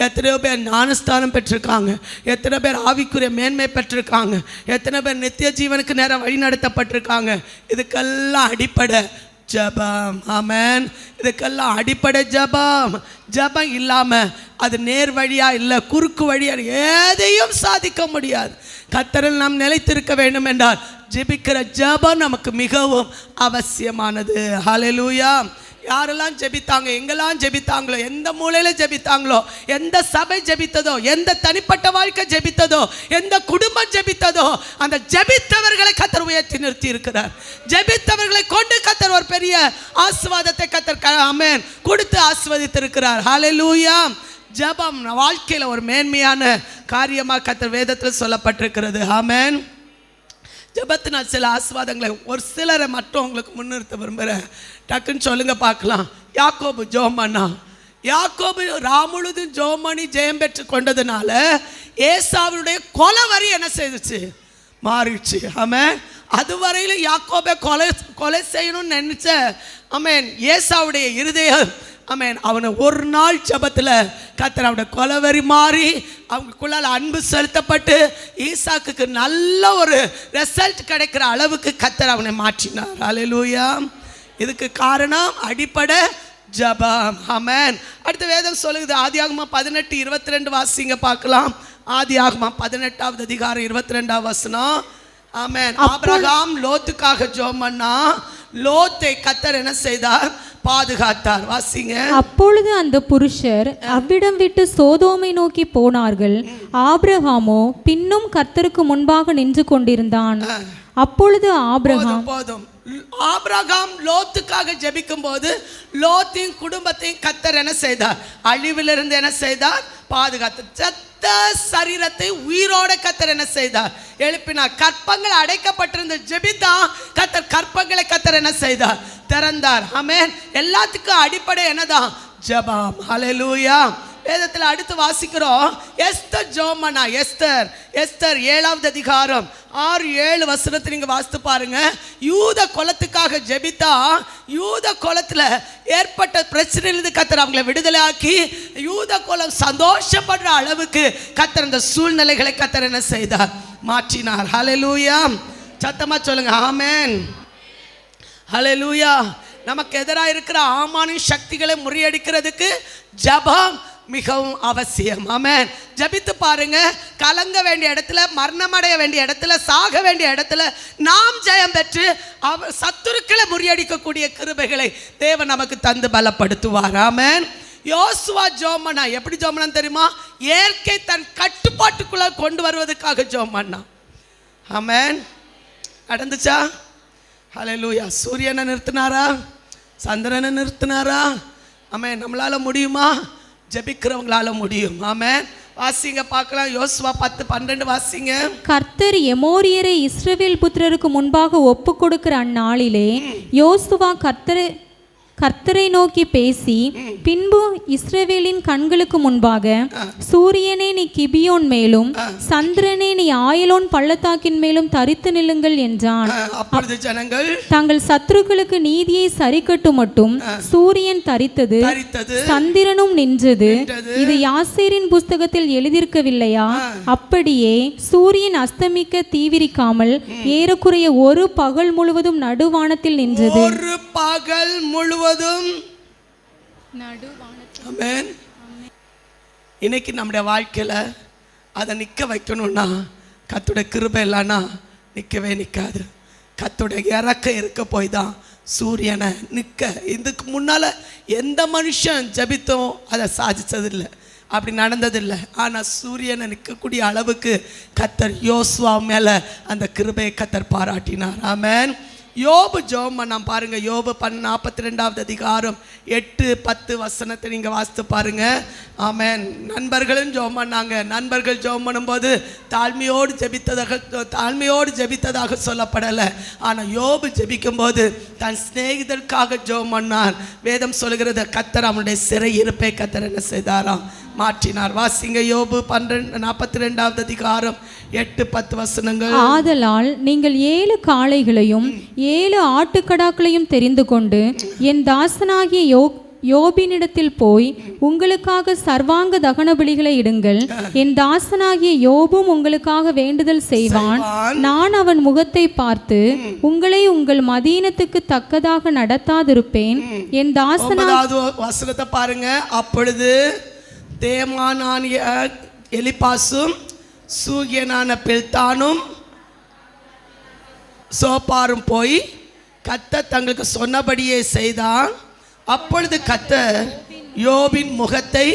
எத்தனையோ பேர் ஞானஸ்தானம் பெற்றிருக்காங்க. எத்தனை பேர் ஆவிக்குரிய மேன்மை பெற்றிருக்காங்க. எத்தனை பேர் நித்திய ஜீவனுக்கு நேரம் வழி நடத்தப்பட்டிருக்காங்க. இதுக்கெல்லாம் அடிப்படை ஜபம். ஆமென். இதுக்கெல்லாம் அடிப்படை ஜபம். ஜபம் இல்லாமல் அது நேர் வழியா இல்லை, குறுக்கு வழியா எதையும் சாதிக்க முடியாது. கர்த்தரில் நாம் நிலைத்திருக்க வேண்டும் என்றால் ஜெபிக்கிற ஜபம் நமக்கு மிகவும் அவசியமானது. ஹல்லேலூயா. யாரெல்லாம் ஜெபித்தாங்க, எங்கெல்லாம் ஜெபித்தாங்களோ, எந்த மூலையில் ஜெபித்தாங்களோ, எந்த சபை ஜெபித்ததோ, எந்த தனிப்பட்ட வாழ்க்கை ஜெபித்ததோ, எந்த குடும்பம் ஜெபித்ததோ, அந்த ஜெபித்தவர்களை கர்த்தர் உயர்த்தி நிறுத்தி இருக்கிறார். ஜெபித்தவர்களை கொண்டு கர்த்தர் ஒரு பெரிய ஆசீர்வாதத்தை கர்த்தர் ஆமென் கொடுத்து ஆசீர்வதித்திருக்கிறார். ஹல்லேலூயா. ஜபம் வாழ்க்கையில் ஒரு மேன்மையான காரியமாக கர்த்தர் வேதத்தில் சொல்லப்பட்டிருக்கிறது. ஆமென். ஜபத்தினால் சில ஆசீர்வாதங்களை ஒரு சிலரை மட்டும் உங்களுக்கு முன்னிறுத்த விரும்புகிறேன். டக்குன்னு சொல்லுங்க பார்க்கலாம். யாக்கோபு ஜோமண்ணா. யாக்கோபு ராமுழுதும் ஜோமணி ஜெயம் பெற்று கொண்டதுனால ஏசாவுடைய கொலை வரி என்ன செய்துச்சு? மாறிடுச்சு. ஆமென். அதுவரையிலும் யாக்கோபை கொலை செய்யணும்னு நினைச்ச ஆமென் ஏசாவுடைய இருதயம் ஆமென். அவனை ஒரு நாள் ஜெபத்தில் கர்த்தர் அவனை கொலவெறி மாறி அவங்களுக்குள்ளால் அன்பு செலுத்தப்பட்டு ஈசாக்குக்கு நல்ல ஒரு ரிசல்ட் கிடைக்கிற அளவுக்கு கர்த்தர் அவனை மாற்றினார். அல்லேலூயா. இதுக்கு காரணம் அடிப்படை ஜெபம். ஆமென். அடுத்த வேதம் சொல்லுது, ஆதியாகமம் 18:22 வாசிங்க பார்க்கலாம். ஆதியாகமம் 18வது அதிகாரம் 22வது வசனம். ஆமென். ஆபிரகாம் லோத்துக்காக ஜெபம் பண்ணா, லோத்தை கர்த்தர் என்ன செய்தார்? பாதுகாத்தார். வாசிங்க. அப்பொழுது அந்த புருஷர் அவ்விடம் விட்டு சோதோமை நோக்கி போனார்கள். ஆபிரகாமோ பின்னும் கர்த்தருக்கு முன்பாக நின்று கொண்டிருந்தான். அப்பொழுது போதும். ஆபிரகாம் லோத்துக்காக ஜெபிக்கும் போது லோத்தின் குடும்பத்தையும் கர்த்தர் என்ன செய்தார்? அழிவிலிருந்து என்ன செய்தார்? பாதுகாத்தார். செத்த சரீரத்தை உயிரோட கர்த்தர் என்ன செய்தார்? எழுப்பினார். கற்பங்கள் அடைக்கப்பட்டிருந்த ஜெபித்தா கர்த்தர் கற்பங்களை கர்த்தர் என்ன செய்தார்? திறந்தார். ஆமென். எல்லாத்துக்கும் அடிப்படை என்னதான்? ஜெபம். ஹல்லேலூயா. வேதத்தில் அடுத்து வாசிக்கிறோம், எஸ்தர் ஜோமனா. எஸ்தர் 7வது அதிகாரம் 6-7 வசனத்தை நீங்க வாசித்து பாருங்க. யூத குலத்துக்காக ஜெபித்தா யூத குலத்துல ஏற்பட்ட பிரச்சனையிலிருந்து கர்த்தர் அவங்களை விடுதலை ஆக்கி யூத குலம் சந்தோஷப்படுற அளவுக்கு கர்த்தர் அந்த சூழ்நிலைகளை கர்த்தர் என்ன செய்தார்? மாற்றினார். ஹல்லேலூயா. சத்தமா சொல்லுங்க ஆமென். ஹல்லேலூயா. நமக்கு எதிராக இருக்கிற ஆமானின் சக்திகளை முறியடிக்கிறதுக்கு ஜெபம் மிகவும் அவசியம். ஆமென். ஜெபித்து பாருங்க. கலங்க வேண்டிய இடத்துல, மரணமடைய வேண்டிய இடத்துல, சாக வேண்டிய இடத்துல நாம் ஜெயம் பெற்று சத்துருக்களை முறியடிக்கக்கூடிய கிருபைகளை தேவன் நமக்கு தந்து பலப்படுத்துவார். ஆமென். யோசுவா ஜெபம்னா எப்படி ஜெபம்னா தெரியுமா? இயற்கை தன் கட்டுப்பாட்டுக்குள்ள கொண்டு வருவதற்காக ஜெபம் பண்ணா. ஆமென். நடந்துச்சா? ஹல்லேலூயா. சூரியனை நிறுத்தினாரா? சந்திரனை நிறுத்தினாரா? ஆமென். நம்மளால முடியுமா? ஜெபிக்கிறவங்களால முடியும். ஆமென். வாசிங்க பார்க்கலாம். யோசுவா 10:12 வாசிங்க. கர்த்தர் எமோரியரை இஸ்ரவேல் புத்திரருக்கு முன்பாக ஒப்பு கொடுக்கிற அந்நாளிலே யோசுவா கர்த்தரை நோக்கி பேசி, பின்பு இஸ்ரவேலின் கண்களுக்கு முன்பாக, சூரியனே நீ கிபியோன் மேலும் சந்திரனே நீ ஆயலோன் பள்ளத்தாக்கின் மேலும் தரித்து நில்லுங்கள் என்றான். அப்பொழுது ஜனங்கள் தங்கள் சத்துருக்களுக்கு நீதியை சரிக்கட்டு மட்டும் சூரியன் தரித்தது, சந்திரனும் நின்றது. இது யாசேரின் புஸ்தகத்தில் எழுதியிருக்கவில்லையா? அப்படியே சூரியன் அஸ்தமிக்க தீவிரிக்காமல் ஏறக்குறைய ஒரு பகல் முழுவதும் நடுவானத்தில் நின்றது. ஒரு பகல் முழுவதும். ஆமென். இன்னைக்கு நம்முடைய வாழ்க்கையில அதை நிற்க வைக்கணும்னா கர்த்தருடைய கிருபை இல்லைன்னா நிற்கவே நிற்காது. கர்த்தருடைய இறக்கம் இருக்க போய் தான் சூரியனை நிற்க. இதுக்கு முன்னால் எந்த மனுஷன் ஜெபித்தும் அதை சாதித்ததில்லை, அப்படி நடந்ததில்லை. ஆனால் சூரியனை நிற்கக்கூடிய அளவுக்கு கர்த்தர் யோசுவா மேலே அந்த கிருபையை கர்த்தர் பாராட்டினார். ஆமென். யோபு ஜெபம் நாம் பாருங்க. யோபு 42வது அதிகாரம் 8-10 வசனத்தை நீங்க வாசித்து பாருங்க. ஆமென். நண்பர்களும் ஜெபம் பண்ணாங்க. நண்பர்கள் ஜெபம் பண்ணும்போது தாழ்மையோடு ஜெபித்ததாக சொல்லப்படலை. ஆனால் யோபு ஜெபிக்கும் போது தன் சிநேகிதருக்காக ஜெபம் பண்ணார். வேதம் சொல்கிறது கர்த்தர் அவனுடைய சிறை இருப்பை கர்த்தர் என்ன செய்தாராம்? மாற்றினார். வாசிங்க. யோபு 42வது அதிகாரம் 8-10 வசனங்கள். ஆதலால் நீங்கள் 7 காளைகளையும் 7 ஆட்டுக்கடாக்களையும் தெரிந்து கொண்டு என் தாசனாகிய யோபினிடத்தில் போய் உங்களுக்காக சர்வாங்க தகன பலிகளை இடுங்கள். என் தாசனாகிய யோபும் உங்களுக்காக வேண்டுதல் செய்வான். நான் அவன் முகத்தை பார்த்து உங்களை உங்கள் மதீனத்துக்கு தக்கதாக நடத்தாதிருப்பேன். என் தாசனாகிய வசனத்தை பாருங்க. அப்பொழுது தேமானானிய எலிப்பாசும் சூகியனான பில்தானும் சோப்பாரும் போய் கர்த்தர் தங்களுக்கு சொன்னபடியே செய்தான். அப்பொழுது கர்த்தர் யோபின் முகத்தை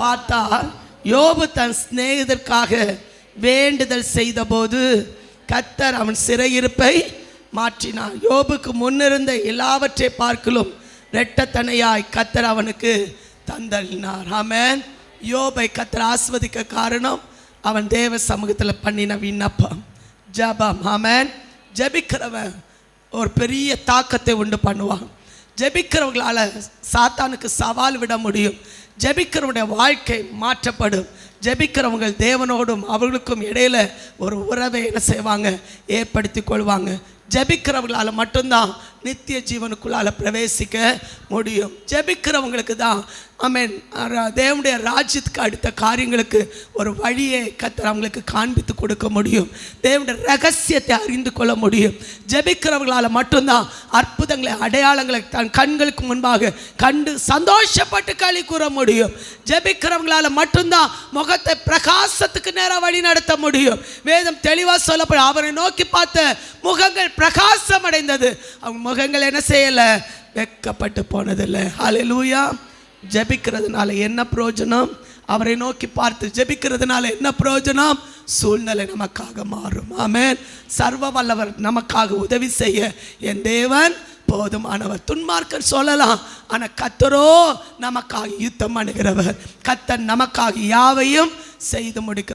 பார்த்தார். யோபு தன் சிநேகிதற்காக வேண்டுதல் செய்தபோது கர்த்தர் அவன் சிறையிருப்பை மாற்றினார். யோபுக்கு முன்னிருந்த எல்லாவற்றை பார்க்கலும் இரட்டத்தனையாய் கர்த்தர் அவனுக்கு தந்தளினார். ஆமென். யோபை கர்த்தர் ஆஸ்வதிக்க காரணம் அவன் தேவ சமூகத்தில் பண்ணின விண்ணப்பம், ஜெபம். ஆமென். ஜெபிக்கிறவன் ஒரு பெரிய தாக்கத்தை உண்டு பண்ணுவான். ஜெபிக்கிறவங்களால சாத்தானுக்கு சவால் விட முடியும். ஜெபிக்கிறவனுடைய வாழ்க்கை மாற்றப்படும். ஜெபிக்கிறவங்க தேவனோடும் அவர்களுக்கும் இடையில ஒரு உறவை என்ன செய்வாங்க? ஏற்படுத்தி கொள்வாங்க. ஜெபிக்கிறவங்களால மட்டும்தான் நித்திய ஜீவனுக்குள்ளால பிரவேசிக்க முடியும். ஜெபிக்கிறவங்களுக்கு தான் ஆமென் தேவனுடைய ராஜ்யத்துக்கு அடுத்த காரியங்களுக்கு ஒரு வழியை கர்த்தர் அவங்களுக்கு காண்பித்து கொடுக்க முடியும். தேவனுடைய ரகசியத்தை அறிந்து கொள்ள முடியும். ஜெபிக்கிறவங்களால் மட்டும்தான் அற்புதங்களை அடையாளங்களை தன் கண்களுக்கு முன்பாக கண்டு சந்தோஷப்பட்டு களி கூற முடியும். ஜெபிக்கிறவங்களால் மட்டும்தான் முகத்தை பிரகாசத்துக்கு நேராக வழி நடத்த முடியும். வேதம் தெளிவாக சொல்லப்படும், அவரை நோக்கி பார்த்த முகங்கள் பிரகாசம் அடைந்தது, அவங்க முகங்கள் என்ன செய்யலை, வெட்கப்பட்டு போனதில்லை. ஹல்லேலூயா. ஜெபிக்கிறதுனால என்ன பிரயோஜனம்? அவரை நோக்கி பார்த்து ஜெபிக்கிறதுனால என்ன பிரயோஜனம்? சூழ்நிலை நமக்காக மாறும். ஆமென். சர்வ வல்லவர் நமக்காக உதவி செய்ய என் தேவன் போதுமானவர். துன்மார்க்கர் சொல்லலாம், ஆனால் கர்த்தரோ நமக்காக யுத்தம் பண்ணுகிறவர். கர்த்தர் நமக்காக யாவையும் செய்து முடிக்க